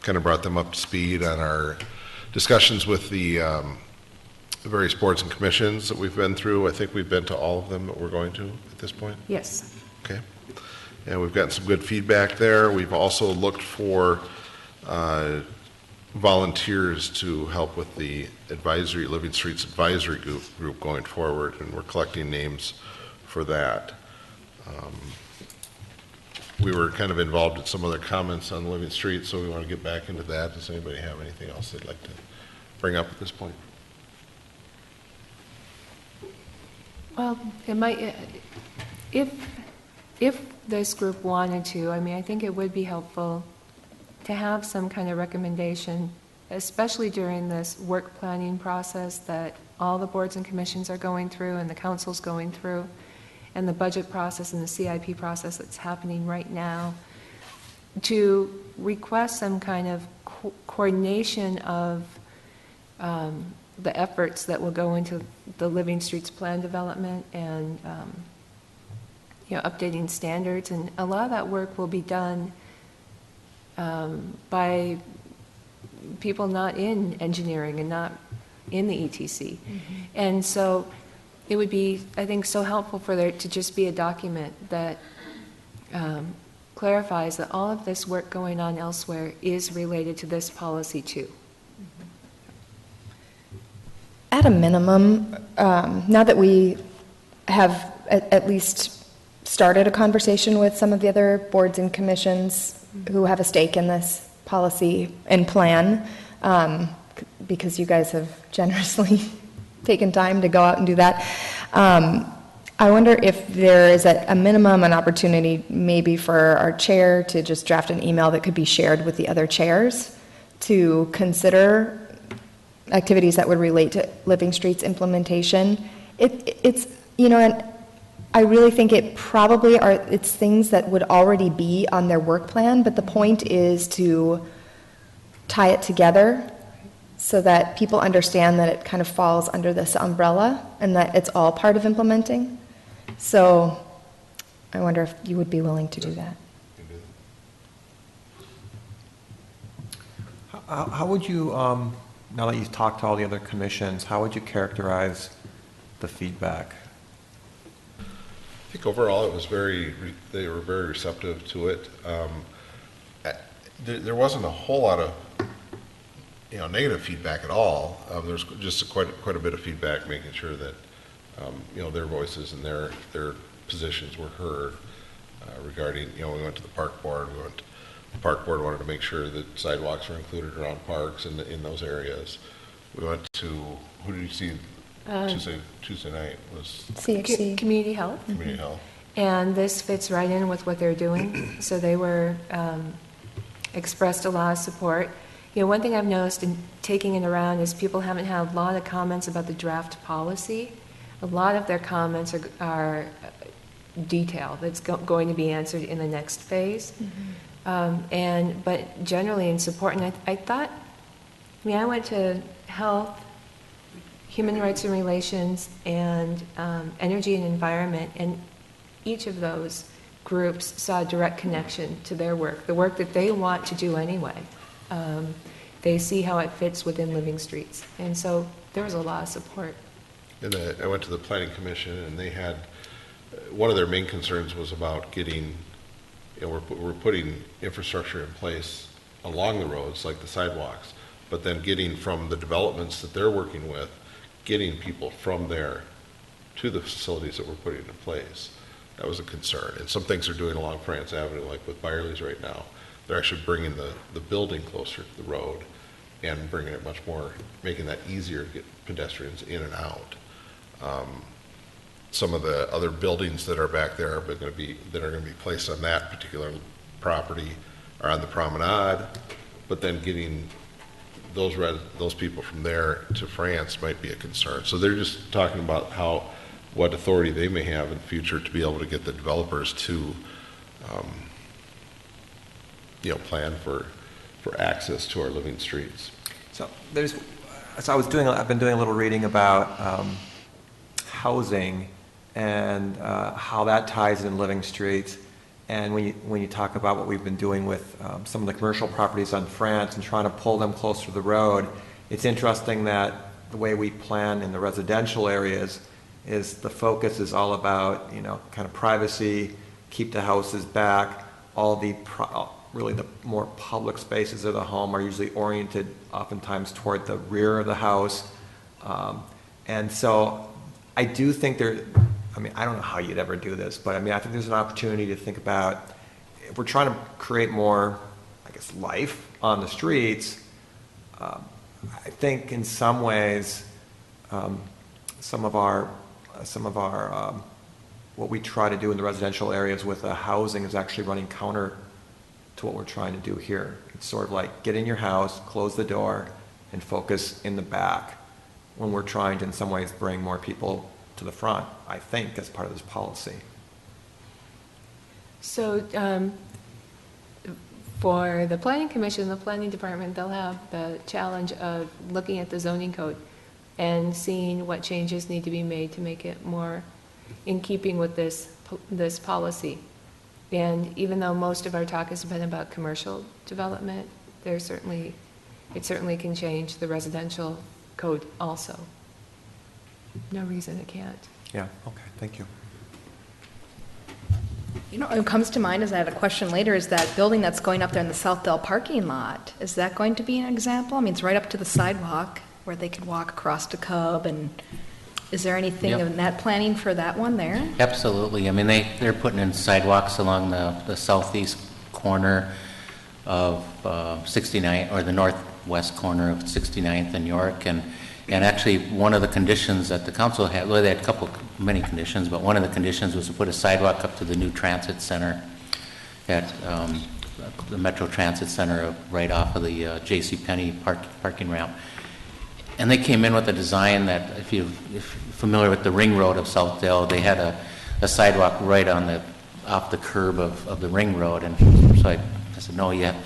Kind of brought them up to speed on our discussions with the various boards and commissions that we've been through. I think we've been to all of them that we're going to at this point. Yes. Okay. And we've gotten some good feedback there. We've also looked for volunteers to help with the Living Streets Advisory Group going forward, and we're collecting names for that. we were kind of involved in some other comments on living streets, so we want to get back into that. Does anybody have anything else they'd like to bring up at this point? Well, it might, if this group wanted to, I mean, I think it would be helpful to have some kind of recommendation, especially during this work planning process that all the boards and commissions are going through and the council's going through, and the budget process and the CIP process that's happening right now, to request some kind of coordination of the efforts that will go into the Living Streets plan development and updating standards. And a lot of that work will be done by people not in engineering and not in the ETC. And so it would be, I think, so helpful for there to just be a document that clarifies that all of this work going on elsewhere is related to this policy too. At a minimum, now that we have at least started a conversation with some of the other boards and commissions who have a stake in this policy and plan, because you guys have generously taken time to go out and do that, I wonder if there is at a minimum an opportunity maybe for our chair to just draft an email that could be shared with the other chairs to consider activities that would relate to Living Streets implementation. It's, and I really think it probably it's things that would already be on their work plan, but the point is to tie it together so that people understand that it kind of falls under this umbrella and that it's all part of implementing. So I wonder if you would be willing to do that. How would you, now that you've talked to all the other commissions, how would you characterize the feedback? I think overall it was they were very receptive to it. There wasn't a whole lot of negative feedback at all. There's just quite a bit of feedback, making sure that their voices and their positions were heard regarding. We went to the park board. The park board wanted to make sure that sidewalks were included around parks and in those areas. We went to, who did you see Tuesday night? Was CHC. Community Health. Community Health. And this fits right in with what they're doing. So they were expressed a lot of support. One thing I've noticed in taking it around is people haven't had a lot of comments about the draft policy. A lot of their comments are detailed. It's going to be answered in the next phase. But generally in support, and I thought, I went to health, human rights and relations, and energy and environment, and each of those groups saw a direct connection to their work, the work that they want to do anyway. They see how it fits within Living Streets, and so there was a lot of support. And I went to the Planning Commission, and they had, one of their main concerns was about getting, we're putting infrastructure in place along the roads, like the sidewalks, but then getting from the developments that they're working with, getting people from there to the facilities that we're putting in place. That was a concern. And some things they're doing along France Avenue, like with Byerly's right now. They're actually bringing the building closer to the road and bringing it much more, making that easier to get pedestrians in and out. Some of the other buildings that are back there are going to be placed on that particular property are on the promenade, but then getting those people from there to France might be a concern. So they're just talking about what authority they may have in the future to be able to get the developers to plan for access to our living streets. So I've been doing a little reading about housing and how that ties in living streets. And when you talk about what we've been doing with some of the commercial properties on France and trying to pull them closer to the road, it's interesting that the way we plan in the residential areas is the focus is all about kind of privacy, keep the houses back. All the really the more public spaces of the home are usually oriented oftentimes toward the rear of the house, and so I do think I don't know how you'd ever do this, but I think there's an opportunity to think about if we're trying to create more, I guess, life on the streets, I think in some ways, some of our what we try to do in the residential areas with the housing is actually running counter to what we're trying to do here. It's sort of like get in your house, close the door, and focus in the back, when we're trying to in some ways bring more people to the front, I think, as part of this policy. So for the planning commission, the planning department, they'll have the challenge of looking at the zoning code and seeing what changes need to be made to make it more in keeping with this policy. And even though most of our talk has been about commercial development, it certainly can change the residential code also. No reason it can't. Yeah, okay, thank you. You know, what comes to mind is I had a question later, is that building that's going up there in the Southdale parking lot, is that going to be an example? I mean, it's right up to the sidewalk where they could walk across the cub, and is there anything Yep. in that planning for that one there? Absolutely. I mean, they're putting in sidewalks along the southeast corner of 69th, or the northwest corner of 69th and York, and actually one of the conditions that the council had, well, they had many conditions, but one of the conditions was to put a sidewalk up to the new transit center at the Metro Transit Center right off of the JCPenney parking ramp. And they came in with a design that, if you're familiar with the ring road of Southdale, they had a sidewalk right off the curb of the ring road. And so I said, no, you have,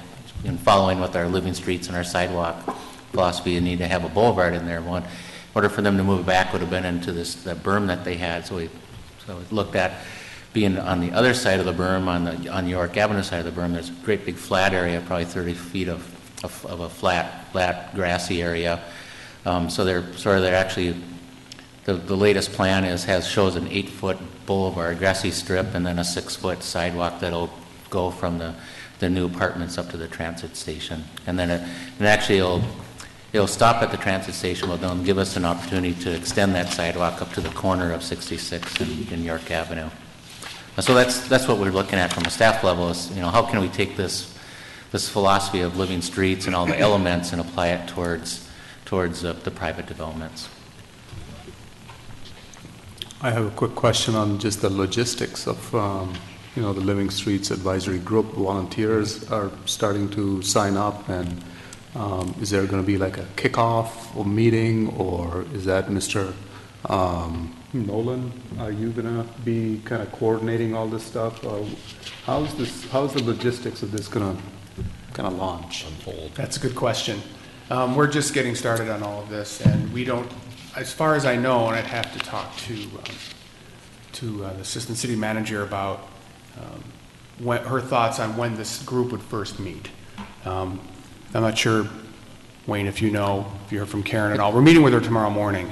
in following with our living streets and our sidewalk philosophy, you need to have a boulevard in there. One, in order for them to move back would have been into that berm that they had. So we looked at being on the other side of the berm, on York Avenue side of the berm. There's a great big flat area, probably 30 feet of a flat grassy area. So they're actually, the latest plan shows an 8-foot boulevard, grassy strip, and then a 6-foot sidewalk that'll go from the new apartments up to the transit station. And then it'll stop at the transit station, but they'll give us an opportunity to extend that sidewalk up to the corner of 66th and York Avenue. So that's what we're looking at from a staff level, is, you know, how can we take this philosophy of living streets and all the elements and apply it towards the private developments. I have a quick question on just the logistics of, the Living Streets Advisory Group. Volunteers are starting to sign up, and is there going to be like a kickoff or meeting, or is that Mr. Nolan? Are you going to be kind of coordinating all this stuff? Or how's the logistics of this going to kind of launch? Unfold. That's a good question. We're just getting started on all of this, and we don't, as far as I know, and I'd have to talk to the assistant city manager about her thoughts on when this group would first meet. I'm not sure, Wayne, if you heard from Karen at all. We're meeting with her tomorrow morning.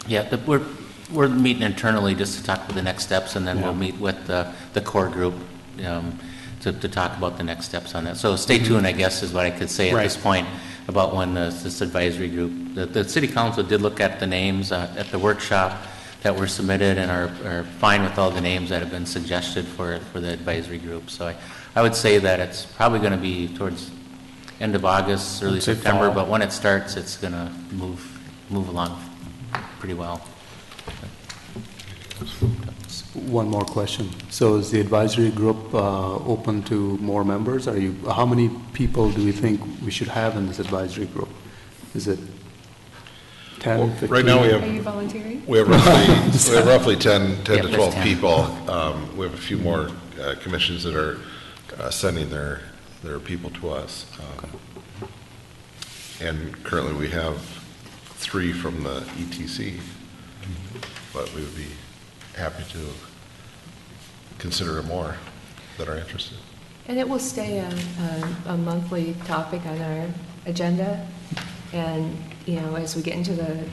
Yeah, we're meeting internally just to talk about the next steps, and then we'll meet with the core group to talk about the next steps on that. So stay tuned, I guess, is what I could say at this point about when this advisory group. The city council did look at the names at the workshop that were submitted and are fine with all the names that have been suggested for the advisory group. So I would say that it's probably going to be towards end of August, early September, fall. but when it starts, it's going to move along pretty well. One more question. So is the advisory group open to more members? How many people do we think we should have in this advisory group? Is it 10, 15? Right now we Are you volunteering? have roughly 10 to 12 10. people. We have a few more commissions that are sending their people to us. And currently we have 3 from the ETC, but we would be happy to consider more that are interested. And it will stay a monthly topic on our agenda. And, as we get into the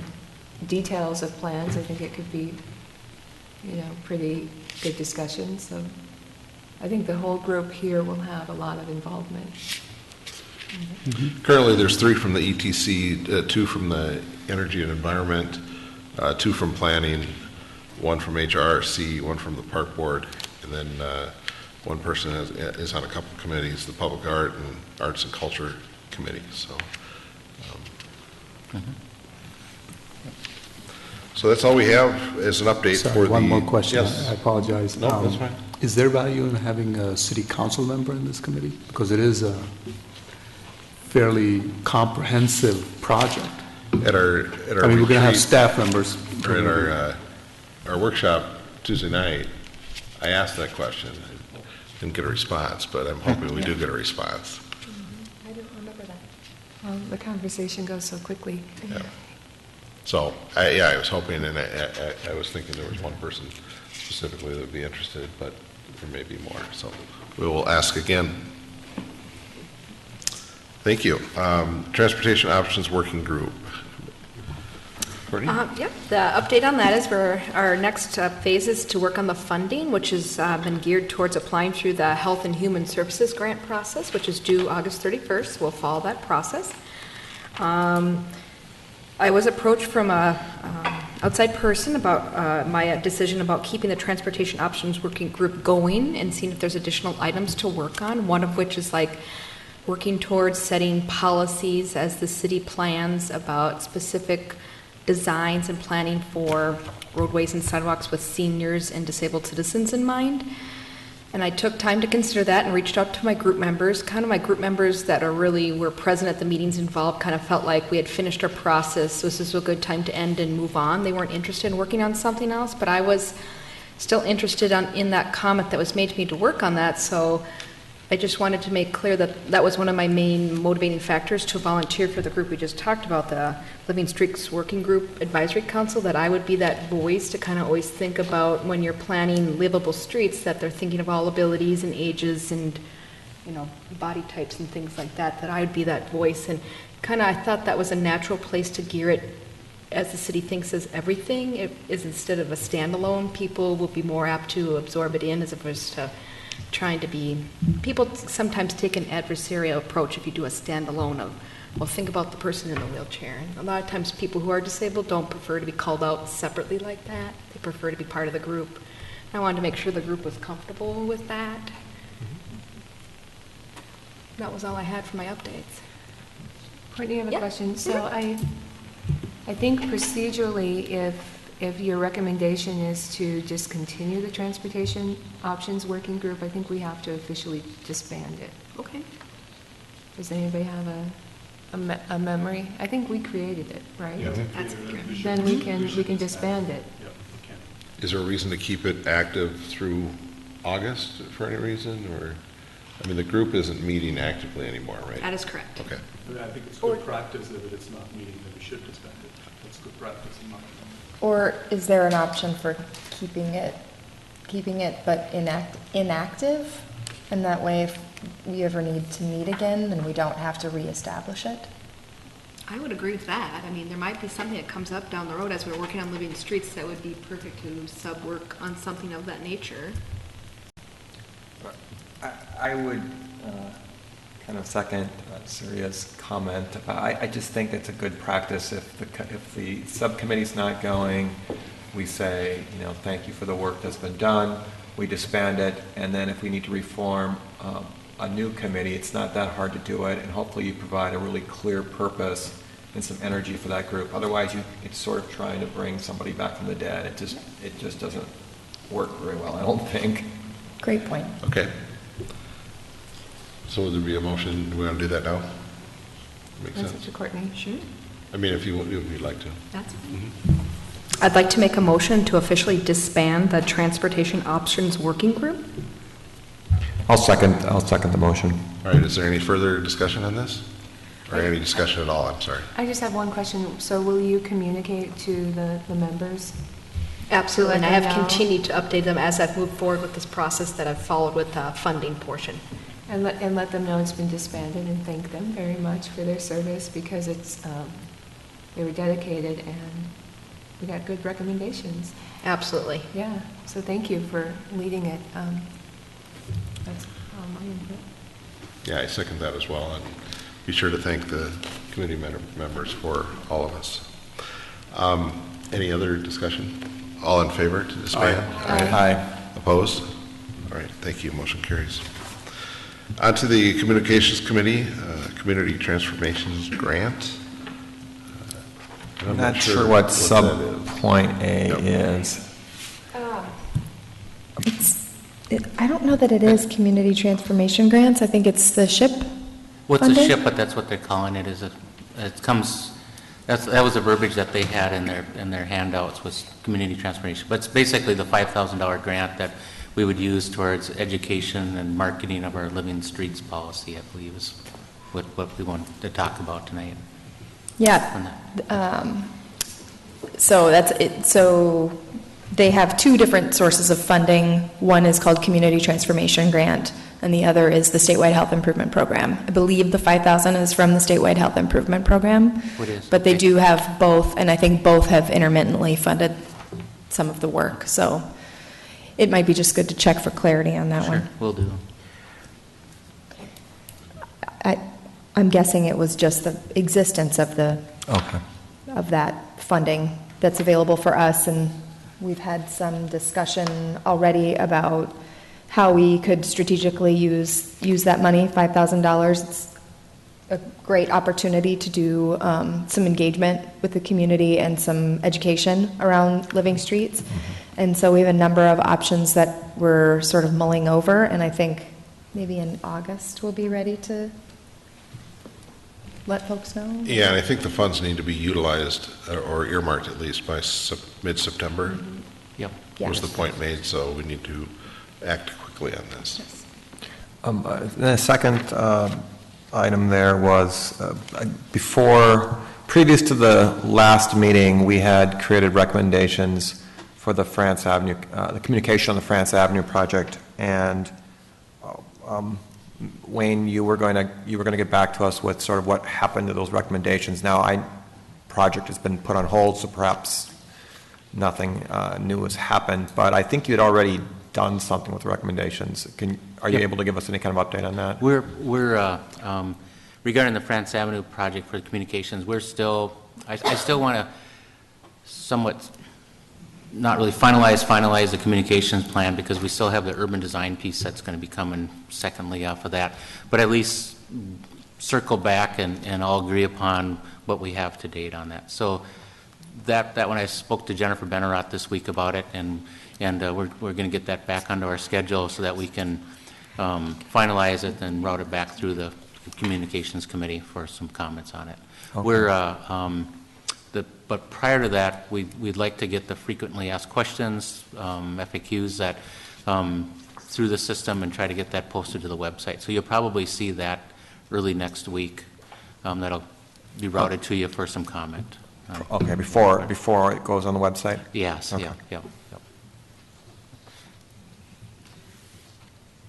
details of plans, I think it could be, pretty good discussion. So I think the whole group here will have a lot of involvement. Currently, there's 3 from the ETC, 2 from the Energy and Environment, 2 from Planning, 1 from HRC, 1 from the Park Board, and then one person is on a couple committees, the Public Art and Arts and Culture Committee, so. So that's all we have as an update for Sorry, the. one more question. Yes. I apologize. No, that's fine. Is there value in having a city council member in this committee? Because it is a fairly comprehensive project. At our I mean, we're going to have retreat, staff members. or at our workshop Tuesday night, I asked that question. I didn't get a response, but I'm hoping we do get a response. I don't remember that. Well, the conversation goes so quickly. Yeah. So, I was hoping, and I was thinking there was one person specifically that would be interested, but there may be more. So we will ask again. Thank you. Transportation Options Working Group. Courtney? Yep, the update on that is our next phase is to work on the funding, which has been geared towards applying through the Health and Human Services grant process, which is due August 31st. We'll follow that process. I was approached from a outside person about my decision about keeping the Transportation Options Working Group going and seeing if there's additional items to work on, one of which is like working towards setting policies as the city plans about specific designs and planning for roadways and sidewalks with seniors and disabled citizens in mind. And I took time to consider that and reached out to my group members. Kind of my group members that were present at the meetings involved kind of felt like we had finished our process, so this is a good time to end and move on. They weren't interested in working on something else, but I was still interested in that comment that was made to me to work on that, so I just wanted to make clear that that was one of my main motivating factors to volunteer for the group we just talked about, the Living Streets Working Group Advisory Council, that I would be that voice to kind of always think about when you're planning livable streets, that they're thinking of all abilities and ages and, you know, body types and things like that, that I would be that voice. And kind of I thought that was a natural place to gear it as the city thinks as everything. It is instead of a standalone, people will be more apt to absorb it in as opposed to trying to be, people sometimes take an adversarial approach if you do a standalone of, well, think about the person in the wheelchair. And a lot of times people who are disabled don't prefer to be called out separately like that. They prefer to be part of the group. I wanted to make sure the group was comfortable with that. That was all I had for my updates. Courtney, I have a Yeah. question. So I think procedurally, if your recommendation is to discontinue the Transportation Options Working Group, I think we have to officially disband it. Okay. Does anybody have a memory? I think we created it, right? That's correct. Then we can disband it. Is there a reason to keep it active through August for any reason, or, I mean, the group isn't meeting actively anymore, right? That is correct. Okay. I think it's good practice that if it's not meeting, then we should disband it. That's good practice in my opinion. Or is there an option for keeping it but inactive? And that way, if we ever need to meet again, then we don't have to reestablish it? I would agree with that. I mean, there might be something that comes up down the road as we're working on Living Streets that would be perfect to sub-work on something of that nature. I would kind of second Surya's comment. I just think it's a good practice if the subcommittee's not going, we say, you know, thank you for the work that's been done, we disband it, and then if we need to reform a new committee, it's not that hard to do it, and hopefully you provide a really clear purpose and some energy for that group. Otherwise, it's sort of trying to bring somebody back from the dead. It just doesn't work very well, I don't think. Great point. Okay. So would there be a motion, do we want to do that now? Makes That's sense? it to Courtney. Sure. I mean, if you'd like to. That's fine. I'd like to make a motion to officially disband the Transportation Options Working Group. I'll second the motion. All right, is there any further discussion on this? Or any discussion at all, I'm sorry. I just have one question. So will you communicate to the members? Absolutely, and I have let them know. continued to update them as I've moved forward with this process that I've followed with the funding portion. And let them know it's been disbanded and thank them very much for their service because they were dedicated and we got good recommendations. Absolutely. Yeah, so thank you for leading it. That's all my input. Yeah, I second that as well, and be sure to thank the committee members for all of us. Any other discussion? All in favor to disband? Aye. Opposed? All All right, thank you. Motion carries. On to the Communications Committee, Community Transformations Grant. I'm not sure what that is. sub-point A Yep. is. I don't know that it is community transformation grants. I think it's the SHIP What's a funding? SHIP, but that's what they're calling it, it comes, that was the verbiage that they had in their handouts, was community transformation. But it's basically the $5,000 grant that we would use towards education and marketing of our Living Streets policy, I believe is what we want to talk about tonight. Yeah. So that's it. So they have two different sources of funding. One is called Community Transformation Grant, and the other is the Statewide Health Improvement Program. I believe the $5,000 is from the Statewide Health Improvement Program. It is. But they Okay. do have both, and I think both have intermittently funded some of the work. So it might be just good to check for clarity on that Sure, one. will do. I'm guessing it was just the existence of Okay. that funding that's available for us, and we've had some discussion already about how we could strategically use that money, $5,000. It's a great opportunity to do some engagement with the community and some education around living streets. And so we have a number of options that we're sort of mulling over, and I think maybe in August we'll be ready to let folks know. Yeah, and I think the funds need to be utilized or earmarked at least by mid-September. Yep. Was the Yes. point made, so we need to act quickly on this. The second item there was previous to the last meeting, we had created recommendations for the France Avenue, the communication on the France Avenue project, and Wayne, you were going to get back to us with sort of what happened to those recommendations. Now, project has been put on hold, so perhaps nothing new has happened. But I think you had already done something with the recommendations. Are you able to give us any kind of update on that? We're regarding the France Avenue project for the communications, I still want to somewhat not really finalize the communications plan, because we still have the urban design piece that's going to be coming secondly off of that, but at least circle back and all agree upon what we have to date on that. So that when I spoke to Jennifer Benneroth this week about it, and we're going to get that back onto our schedule so that we can finalize it and route it back through the communications committee for some comments on it. Okay. But prior to that, we'd like to get the frequently asked questions, FAQs, that through the system, and try to get that posted to the website. So you'll probably see that early next week. That'll be routed to you for some comment. Okay, before it goes on the website? Yes, okay. Yeah.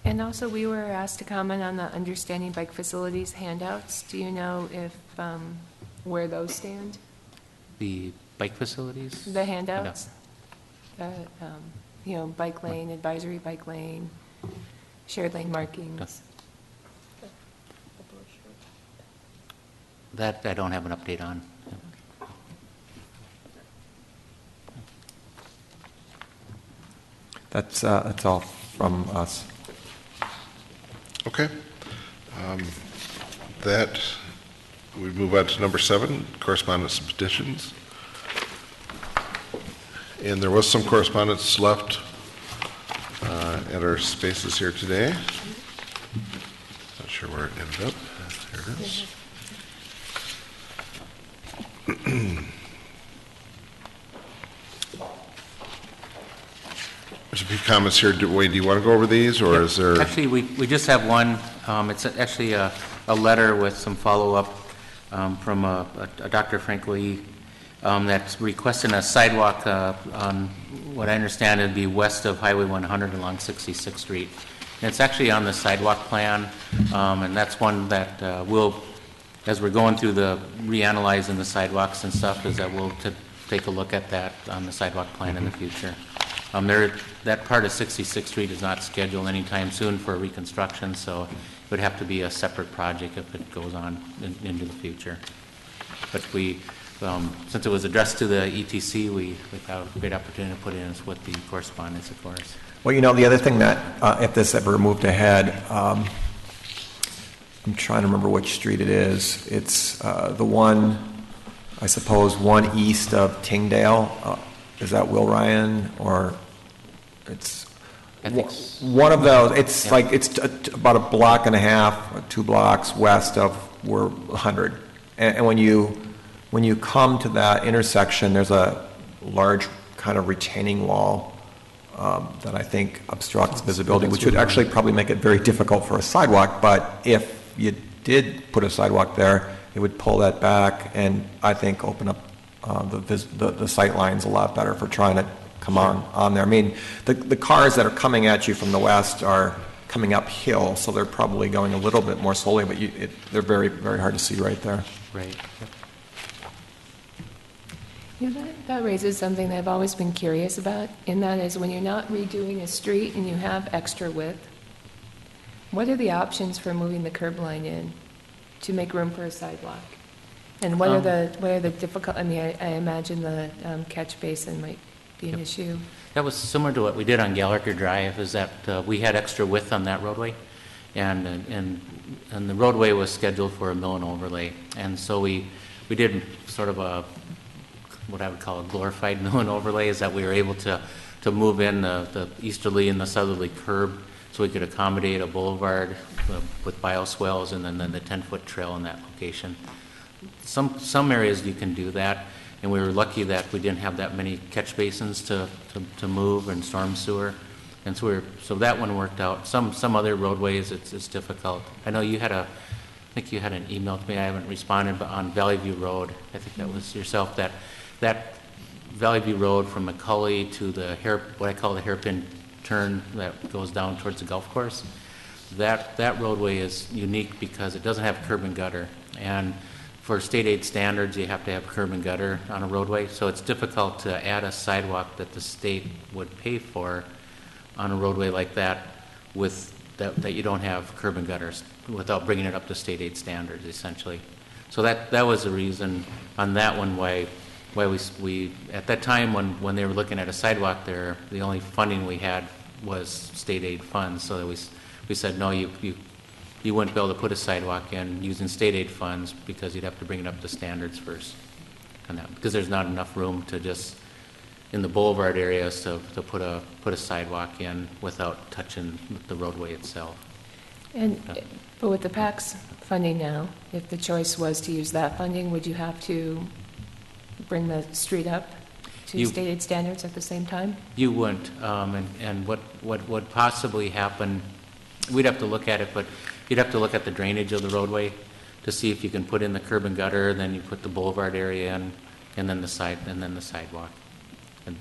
And also, we were asked to comment on the Understanding Bike Facilities handouts. Do you know if, where those stand? The bike facilities? The handouts? Bike lane, advisory bike lane, shared lane markings. That I don't have an update on. That's all from us. Okay. We move on to number 7, correspondence and petitions. And there was some correspondence left at our spaces here today. Not sure where it ended up. Here it is. There's a few comments here. Wayne, do you want to go over these, or is there? Actually, we just have one. It's actually a letter with some follow-up from a Dr. Frank Lee that's requesting a sidewalk on what I understand would be west of Highway 100 along 66th Street. And it's actually on the sidewalk plan, and that's one that as we're going through the reanalyzing the sidewalks and stuff, is that we'll take a look at that on the sidewalk plan in the future. That part of 66th Street is not scheduled anytime soon for reconstruction, so it would have to be a separate project if it goes on into the future. But we since it was addressed to the ETC, we have a great opportunity to put in with the correspondence, of course. Well, you know, the other thing that, if this ever moved ahead, I'm trying to remember which street it is. It's the one, I suppose, one east of Tingdale. Is that Will Ryan, or it's one of those? It's like it's about a block and a half, or 2 blocks west of where 100. And when you come to that intersection, there's a large kind of retaining wall that I think obstructs visibility, which would actually probably make it very difficult for a sidewalk. But if you did put a sidewalk there, it would pull that back and I think open up the sight lines a lot better for trying to come on there. I mean, the cars that are coming at you from the west are coming uphill, so they're probably going a little bit more slowly, but they're very, very hard to see right there. Right. You know, that raises something that I've always been curious about, and that is when you're not redoing a street and you have extra width, what are the options for moving the curb line in to make room for a sidewalk? And what are the difficult, I mean, I imagine the catch basin might be an issue. That was similar to what we did on Gallagher Drive, is that we had extra width on that roadway, and the roadway was scheduled for a mill and overlay, and so we did sort of what I would call a glorified mill and overlay, is that we were able to move in the easterly and the southerly curb so we could accommodate a boulevard with bioswales and then the 10-foot trail in that location. Some areas you can do that, and we were lucky that we didn't have that many catch basins to move and storm sewer, and so that one worked out. Some other roadways it's difficult. I know I think you had an email to me. I haven't responded, but on Valley View Road, I think that was yourself, that Valley View Road from McCully to what I call the hairpin turn that goes down towards the golf course. That roadway is unique because it doesn't have curb and gutter, and for state aid standards, you have to have curb and gutter on a roadway, so it's difficult to add a sidewalk that the state would pay for on a roadway like that that you don't have curb and gutters without bringing it up to state aid standards, essentially. So that was the reason on that one why we at that time when they were looking at a sidewalk there, the only funding we had was state aid funds, so that we said, no, you wouldn't be able to put a sidewalk in using state aid funds because you'd have to bring it up to standards first, and that, because there's not enough room to just in the boulevard areas to put a sidewalk in without touching the roadway itself. But with the PACS funding now, if the choice was to use that funding, would you have to bring the street up to state aid standards at the same time? You wouldn't, and what would possibly happen, we'd have to look at it, but you'd have to look at the drainage of the roadway to see if you can put in the curb and gutter, then you put the boulevard area in, and then the sidewalk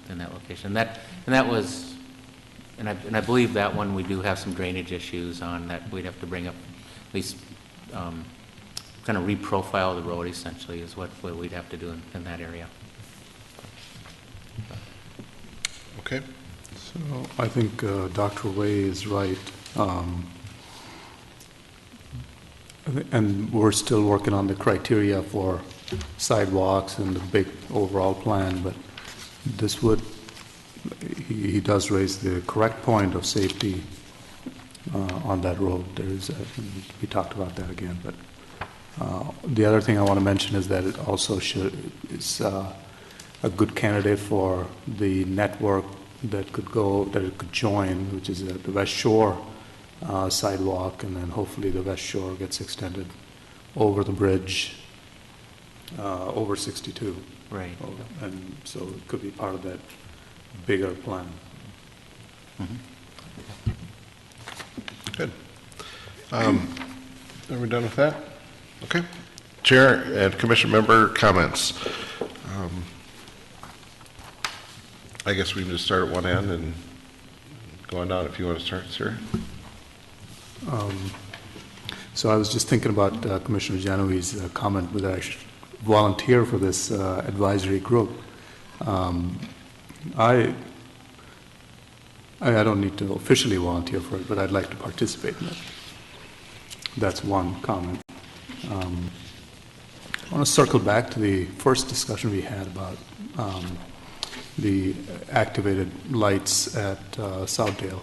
in that location. And I believe that one we do have some drainage issues on that we'd have to bring up, at least kind of reprofile the road essentially is what we'd have to do in that area. Okay. So I think Dr. Way is right. And we're still working on the criteria for sidewalks and the big overall plan, but he does raise the correct point of safety on that road. We talked about that again, but the other thing I want to mention is that it also is a good candidate for the network that it could join, which is the West Shore sidewalk, and then hopefully the West Shore gets extended over the bridge over 62. Right. And so it could be part of that bigger plan. Mm-hmm. Good. Are we done with that? Okay. Chair and commission member comments. I guess we can just start at one end and go on down if you want to start, sir. So I was just thinking about Commissioner Janowi's comment whether I should volunteer for this advisory group. I don't need to officially volunteer for it, but I'd like to participate in it. That's one comment. I want to circle back to the first discussion we had about the activated lights at Southdale.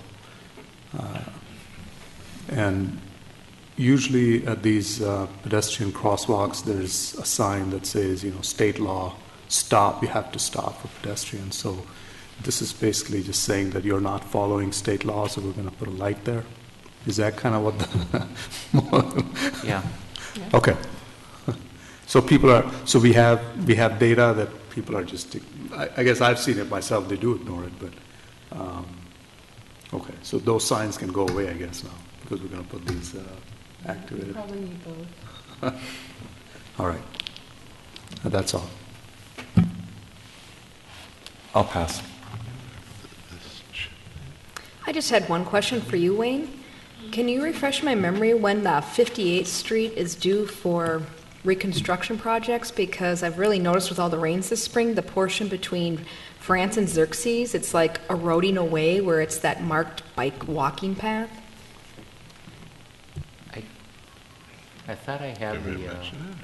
And usually at these pedestrian crosswalks, there's a sign that says, state law, stop, you have to stop for pedestrians. So this is basically just saying that you're not following state law, so we're going to put a light there. Is that kind of what the... Yeah. Okay. So we have data that people are just, I guess I've seen it myself, they do ignore it, but, okay, so those signs can go away, I guess, now, because we're going to put these activated. Probably need both. All right. That's all. I'll pass. I just had one question for you, Wayne. Can you refresh my memory when the 58th Street is due for reconstruction projects? Because I've really noticed with all the rains this spring, the portion between France and Xerxes, it's like eroding away where it's that marked bike walking path. I thought I had Did we the, mention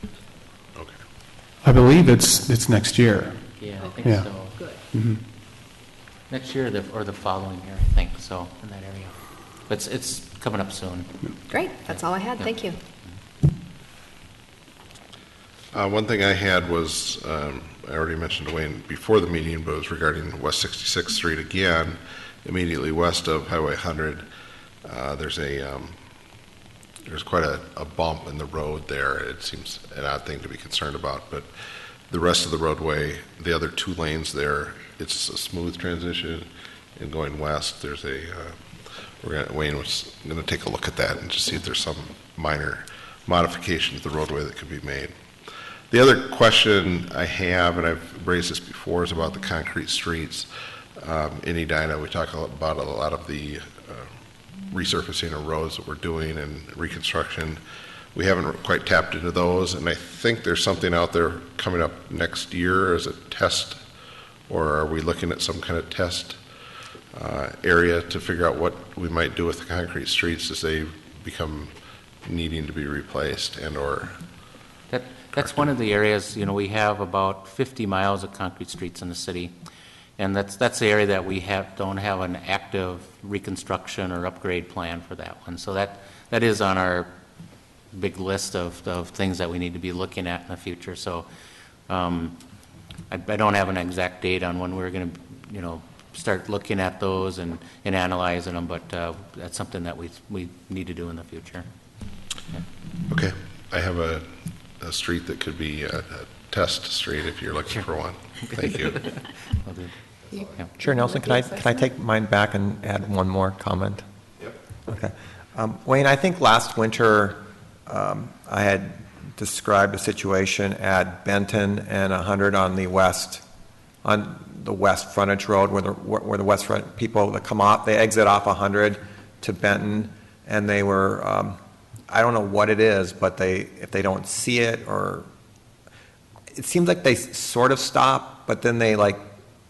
it, or? Okay. I believe it's next year. yeah, I think Yeah. so. Good. Mhm. Next year or the following year, I think, so, in that area. But it's coming up soon. Great, that's all I had, Yeah. thank you. One thing I had was, I already mentioned to Wayne before the meeting, but it was regarding West 66th Street again, immediately west of Highway 100. There's quite a bump in the road there. It seems an odd thing to be concerned about, but the rest of the roadway, the other two lanes there, it's a smooth transition. And going west, there's Wayne was going to take a look at that and just see if there's some minor modification to the roadway that could be made. The other question I have, and I've raised this before, is about the concrete streets. In Edina, we talk about a lot of the resurfacing of roads that we're doing and reconstruction. We haven't quite tapped into those, and I think there's something out there coming up next year as a test, or are we looking at some kind of test area to figure out what we might do with the concrete streets as they become needing to be replaced and/or... That's one of the areas, we have about 50 miles of concrete streets in the city. And that's the area that we don't have an active reconstruction or upgrade plan for that one. So that is on our big list of things that we need to be looking at in the future. So I don't have an exact date on when we're going to, start looking at those and analyzing them, but that's something that we need to do in the future. Yeah. Okay. I have a street that could be a test street if you're looking for one. Thank you. Will do. Yeah. Chair Nelson, can I take mine back and add one more comment? Yep. Okay. Wayne, I think last winter I had described a situation at Benton and 100 on the west frontage road where the west front people that come off, they exit off 100 to Benton, and they were, I don't know what it is, but if they don't see it, or it seems like they sort of stop, but then they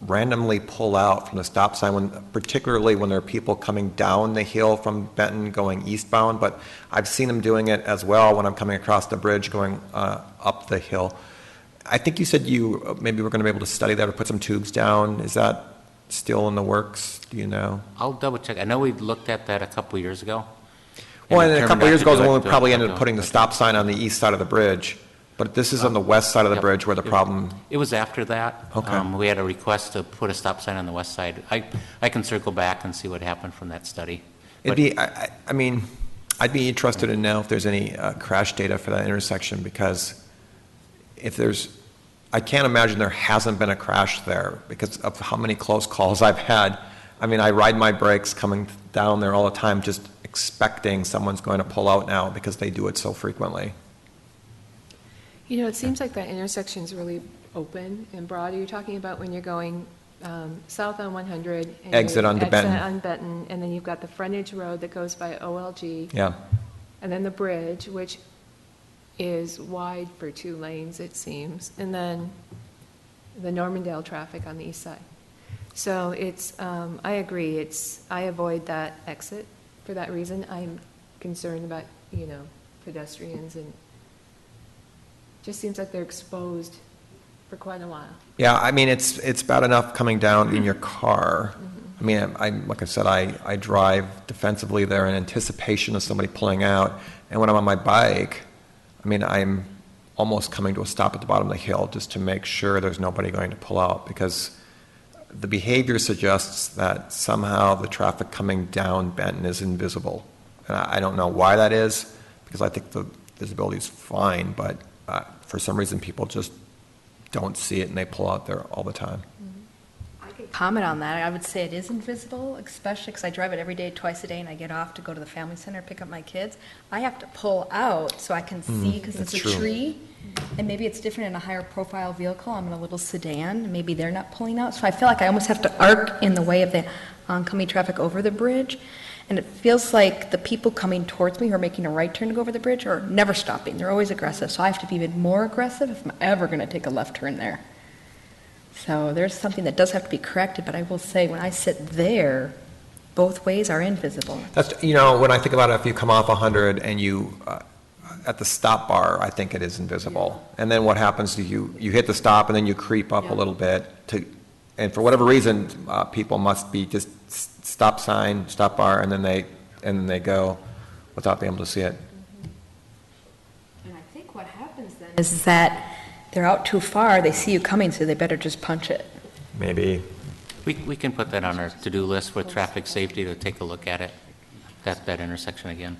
randomly pull out from the stop sign, particularly when there are people coming down the hill from Benton going eastbound. But I've seen them doing it as well when I'm coming across the bridge going up the hill. I think you said you maybe were going to be able to study that or put some tubes down. Is that still in the works? Do you know? I'll double check. I know we looked at that a couple of years ago. Well, and a couple of years ago is when we probably ended up up putting the stop sign on the east side of the bridge. But this is on the west side of the Yep. bridge where the problem... It was after that. Okay. We had a request to put a stop sign on the west side. I can circle back and see what happened from that study. It'd be, I mean, I'd be interested to know if there's any crash data for that intersection, because if there's, I can't imagine there hasn't been a crash there because of how many close calls I've had. I mean, I ride my brakes coming down there all the time just expecting someone's going to pull out now because they do it so frequently. It seems like that intersection's really open and broad. Are you talking about when you're going south on 100? And Exit you onto Benton. Exit on Benton, and then you've got the frontage road that goes by OLG. Yeah. And then the bridge, which is wide for 2 lanes, it seems, and then the Normandale traffic on the east side. So it's, I agree, I avoid that exit for that reason. I'm concerned about, pedestrians and Just seems like they're exposed for quite a while. Yeah, I mean, it's bad enough coming down in your car. I mean, like I said, I drive defensively there in anticipation of somebody pulling out. And when I'm on my bike, I mean, I'm almost coming to a stop at the bottom of the hill just to make sure there's nobody going to pull out, because the behavior suggests that somehow the traffic coming down Benton is invisible. And I don't know why that is, because I think the visibility is fine, but for some reason people just don't see it and they pull out there all the time. I could comment on that. I would say it is invisible, especially because I drive it every day, twice a day, and I get off to go to the family center, pick up my kids. I have to pull out so I can see, because it's that's a true. tree. And maybe it's different in a higher profile vehicle. I'm in a little sedan, and maybe they're not pulling out. So I feel like I almost have to arc in the way of the oncoming traffic over the bridge. And it feels like the people coming towards me who are making a right turn to go over the bridge are never stopping. They're always aggressive. So I have to be even more aggressive if I'm ever going to take a left turn there. So there's something that does have to be corrected, but I will say when I sit there, both ways are invisible. That's, when I think about it, if you come off 100 and you, at the stop bar, I think it is invisible. And then what happens to you hit the stop and then you creep up a little bit and for whatever reason, people must be just stop sign, stop bar, and then they go without being able to see it. And I think what happens then is that they're out too far, they see you coming, so they better just punch it. Maybe. We can put that on our to-do list with traffic safety to take a look at it, that intersection again.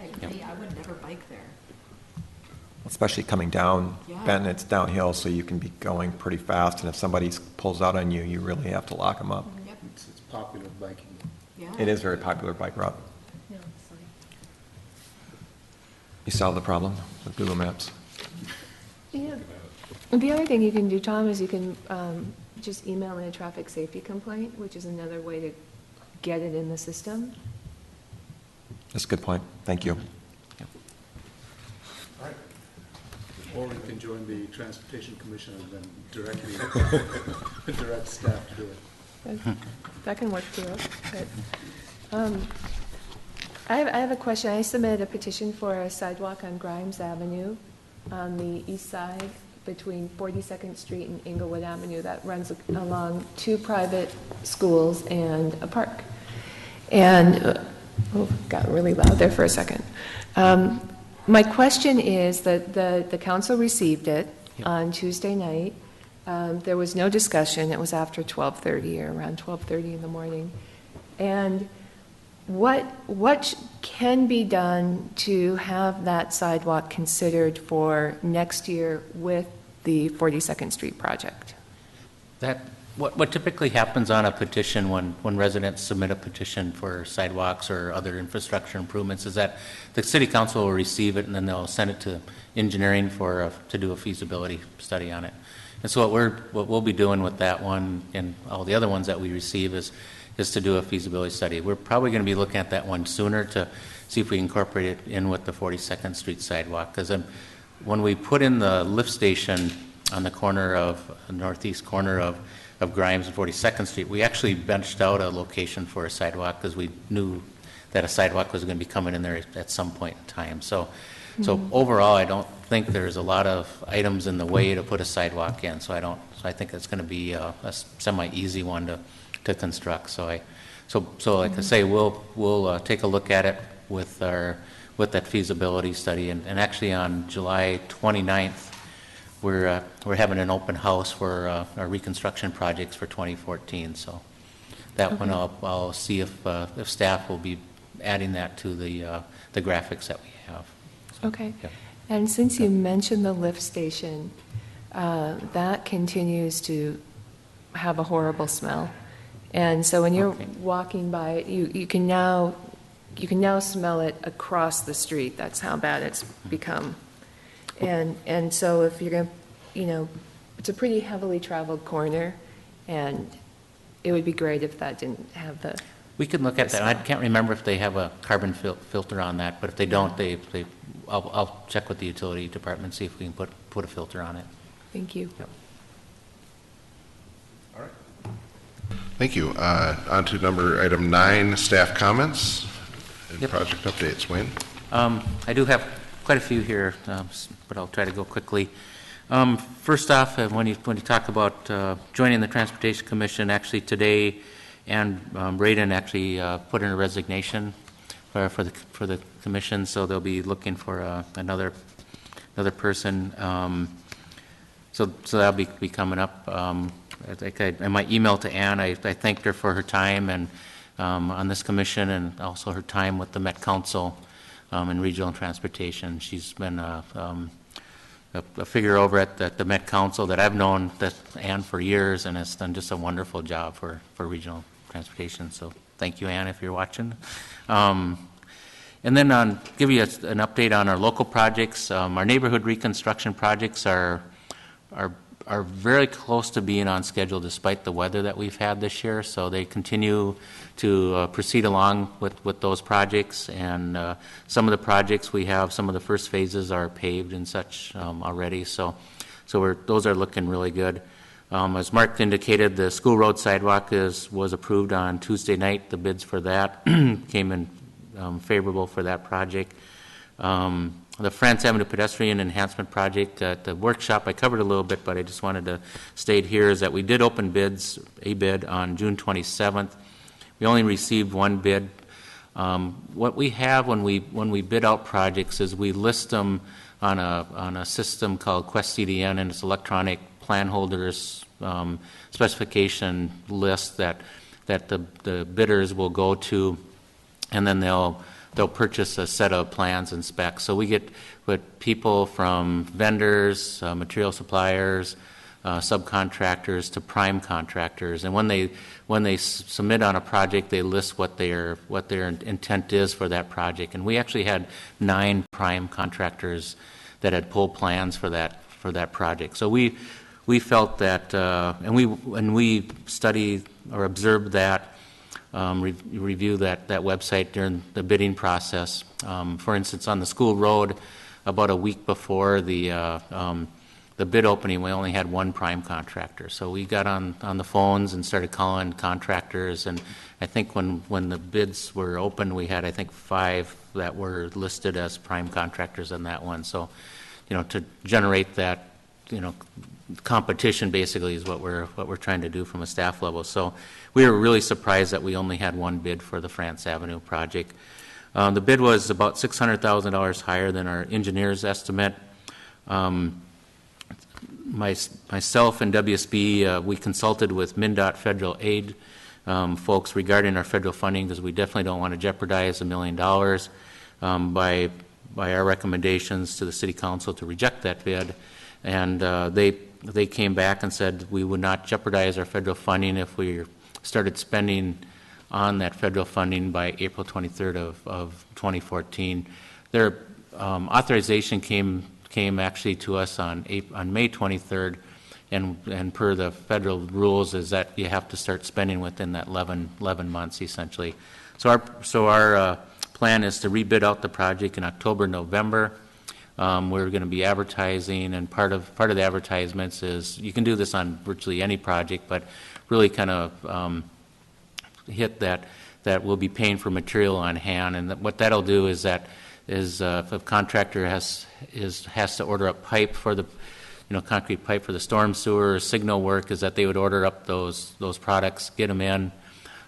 I agree. I would never bike there. Especially coming down Benton, it's downhill, so you can be going pretty fast, and if somebody pulls out on you, you really have to lock them up. It's popular biking. Yeah. It is a very popular bike route. Yeah, it's like- You solve the problem with Google Maps. Yeah. The other thing you can do, Tom, is you can just email in a traffic safety complaint, which is another way to get it in the system. That's a good point. Thank you. Or we can join the Transportation Commission and then directly direct staff to do it. That can work too. But, I have a question. I submitted a petition for a sidewalk on Grimes Avenue on the east side between 42nd Street and Inglewood Avenue that runs along two private schools and a park. And, got really loud there for a second. My question is that the council received it on Tuesday night. There was no discussion. It was after 12:30 or around 12:30 in the morning. And what can be done to have that sidewalk considered for next year with the 42nd Street project? What typically happens on a petition when residents submit a petition for sidewalks or other infrastructure improvements is that the city council will receive it and then they'll send it to engineering to do a feasibility study on it. And so what we'll be doing with that one and all the other ones that we receive is to do a feasibility study. We're probably going to be looking at that one sooner to see if we incorporate it in with the 42nd Street sidewalk. Because when we put in the lift station on the northeast corner of Grimes and 42nd Street, we actually benched out a location for a sidewalk because we knew that a sidewalk was going to be coming in there at some point in time. So overall, I don't think there's a lot of items in the way to put a sidewalk in. So I think it's going to be a semi-easy one to construct. So like I say, we'll take a look at it with that feasibility study, and actually on July 29th. We're having an open house for our reconstruction projects for 2014. So that one I'll see if staff will be adding that to the graphics that we have. So, Okay. yeah. And since you mentioned the lift station, that continues to have a horrible smell. And so when you're walking by it, you can now smell it across the street. That's how bad it's become. And so if you're going to, it's a pretty heavily traveled corner, and it would be great if that didn't have the... We could look at that. I can't remember if they have a carbon filter on that, but if they don't, I'll check with the utility department, see if we can put a filter on it. Thank you. Yep. All right. Thank you. On to item 9, staff comments and project updates. Wayne? I do have quite a few here, but I'll try to go quickly. First off, when you talk about joining the Transportation Commission, actually today, and Braden actually put in a resignation for the commission, so they'll be looking for another person. So that'll be coming up. I think in my email to Ann, I thanked her for her time and on this commission, and also her time with the Met Council in regional transportation. She's been a figure over at the Met Council that I've known Ann for years, and has done just a wonderful job for regional transportation. So thank you, Ann, if you're watching. And then give you an update on our local projects. Our neighborhood reconstruction projects are very close to being on schedule despite the weather that we've had this year. So they continue to proceed along with those projects. And some of the projects we have, some of the first phases are paved and such already. So those are looking really good. As Mark indicated, the school road sidewalk was approved on Tuesday night. The bids for that came in favorable for that project. The France Avenue pedestrian enhancement project at the workshop, I covered a little bit, but I just wanted to state here is that we did open a bid on June 27th. We only received one bid. What we have when we bid out projects is we list them on a system called Quest CDN, and it's electronic plan holders specification list that the bidders will go to, and then they'll purchase a set of plans and specs. So we get people from vendors, material suppliers, subcontractors to prime contractors, and when they submit on a project, they list what their intent is for that project. And we actually had 9 prime contractors that had pulled plans for that project. So we felt that, and we studied or observed that. Review that website during the bidding process. For instance, on the school road, about a week before the bid opening, we only had one prime contractor. So we got on the phones and started calling contractors, and I think when the bids were open, we had 5 that were listed as prime contractors on that one. So, to generate that, competition basically is what we're trying to do from a staff level. So we were really surprised that we only had one bid for the France Avenue project. The bid was about $600,000 higher than our engineer's estimate. Myself and WSB, we consulted with MnDOT federal aid folks regarding our federal funding, because we definitely don't want to jeopardize $1 million by our recommendations to the City Council to reject that bid. And they came back and said we would not jeopardize our federal funding if we started spending on that federal funding by April 23rd of 2014. Their authorization came actually to us on May 23rd, and per the federal rules is that you have to start spending within that 11 months essentially. So our plan is to rebid out the project in October, November. We're going to be advertising, and part of the advertisements is, you can do this on virtually any project, but really kind of hit that we'll be paying for material on hand. And what that'll do is if a contractor has to order up pipe for the concrete pipe for the storm sewer or signal work, is that they would order up those products, get them in,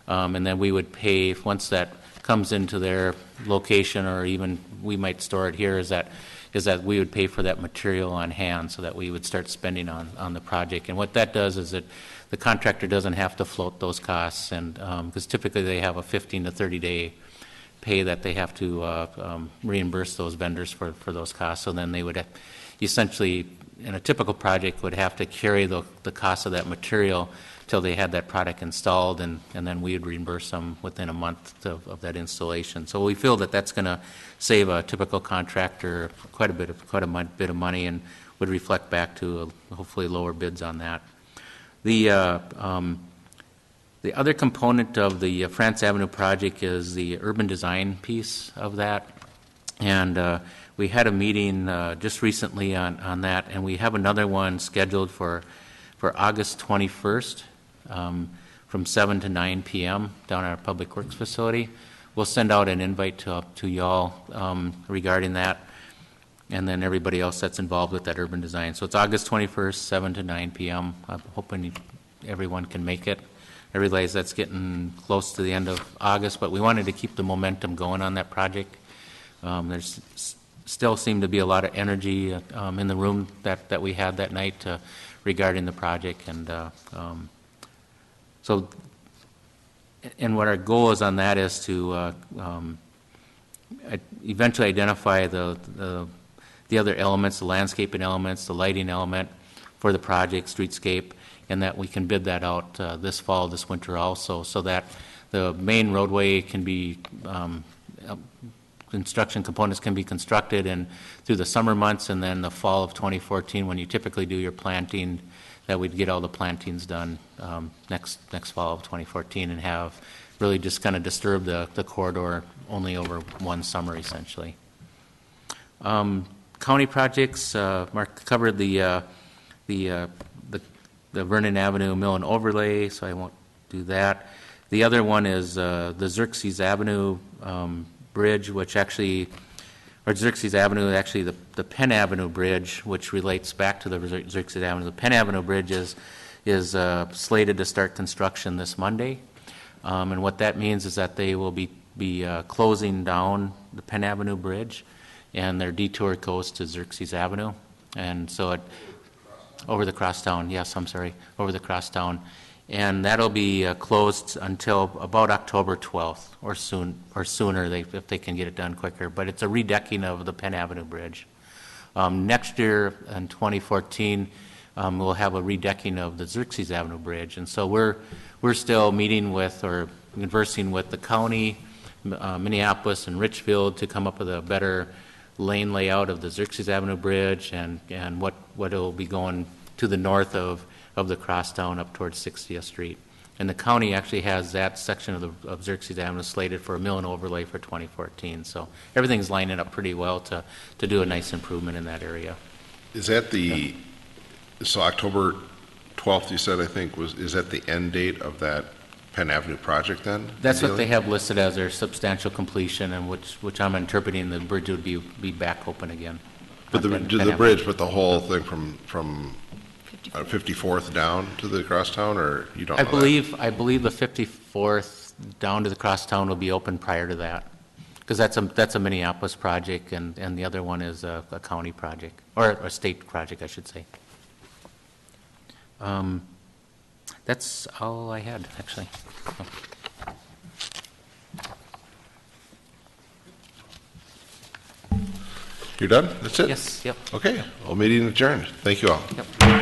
and then we would pay once that comes into their location, or even we might store it here, is that we would pay for that material on hand, so that we would start spending on the project. And what that does is that the contractor doesn't have to float those costs, and because typically they have a 15 to 30 day pay that they have to reimburse those vendors for those costs. So then they would essentially, in a typical project, would have to carry the cost of that material till they had that product installed, and then we would reimburse them within a month of that installation. So we feel that that's going to save a typical contractor quite a bit of money, and would reflect back to hopefully lower bids on that. The other component of the France Avenue project is the urban design piece of that, and we had a meeting just recently on that, and we have another one scheduled for August 21st. From 7 to 9 p.m. down at our Public Works facility. We'll send out an invite to y'all regarding that. and then everybody else that's involved with that urban design. So it's August 21st, 7 to 9 p.m. I'm hoping everyone can make it. I realize that's getting close to the end of August, but we wanted to keep the momentum going on that project. There's still seemed to be a lot of energy in the room that we had that night regarding the project, and so. And what our goal is on that is to eventually identify the other elements, the landscaping elements, the lighting element for the project, streetscape, and that we can bid that out this fall, this winter also, so that the main roadway can be, construction components can be constructed and through the summer months, and then the fall of 2014, when you typically do your planting, that we'd get all the plantings done next fall of 2014 and have really just kind of disturb the corridor only over one summer, essentially. County projects, Mark covered the Vernon Avenue Mill and Overlay, so I won't do that. The other one is the Xerxes Avenue Bridge, which actually, or Xerxes Avenue, actually the Penn Avenue Bridge, which relates back to the Xerxes Avenue. The Penn Avenue Bridge is slated to start construction this Monday. And what that means is that they will be closing down the Penn Avenue Bridge, and their detour goes to Xerxes Avenue. And so over the crosstown, yes, I'm sorry, over the crosstown. And that'll be closed until about October 12th or sooner if they can get it done quicker. But it's a redecking of the Penn Avenue Bridge. Next year, in 2014, we'll have a redecking of the Xerxes Avenue Bridge. And so we're still meeting with or conversing with the county, Minneapolis and Richfield, to come up with a better lane layout of the Xerxes Avenue Bridge and what will be going to the north of the crosstown up towards 60th Street. And the county actually has that section of Xerxes Avenue slated for a mill and overlay for 2014. So everything's lining up pretty well to do a nice improvement in that area. Is that so October 12th, you said, I think, is that the end date of that Penn Avenue project then? That's what they have listed as their substantial completion, and which I'm interpreting the bridge would be back open again. But the bridge, but the whole thing from 54th down to the crosstown, or you don't know I believe the 54th down to the crosstown will be open prior to that, because that's a Minneapolis project, and the other one is a county project, or a state project, I should say. That's all I had, actually. You're done? That's it? Yes, yep. Okay, well, meeting adjourned. Thank you all. Yep.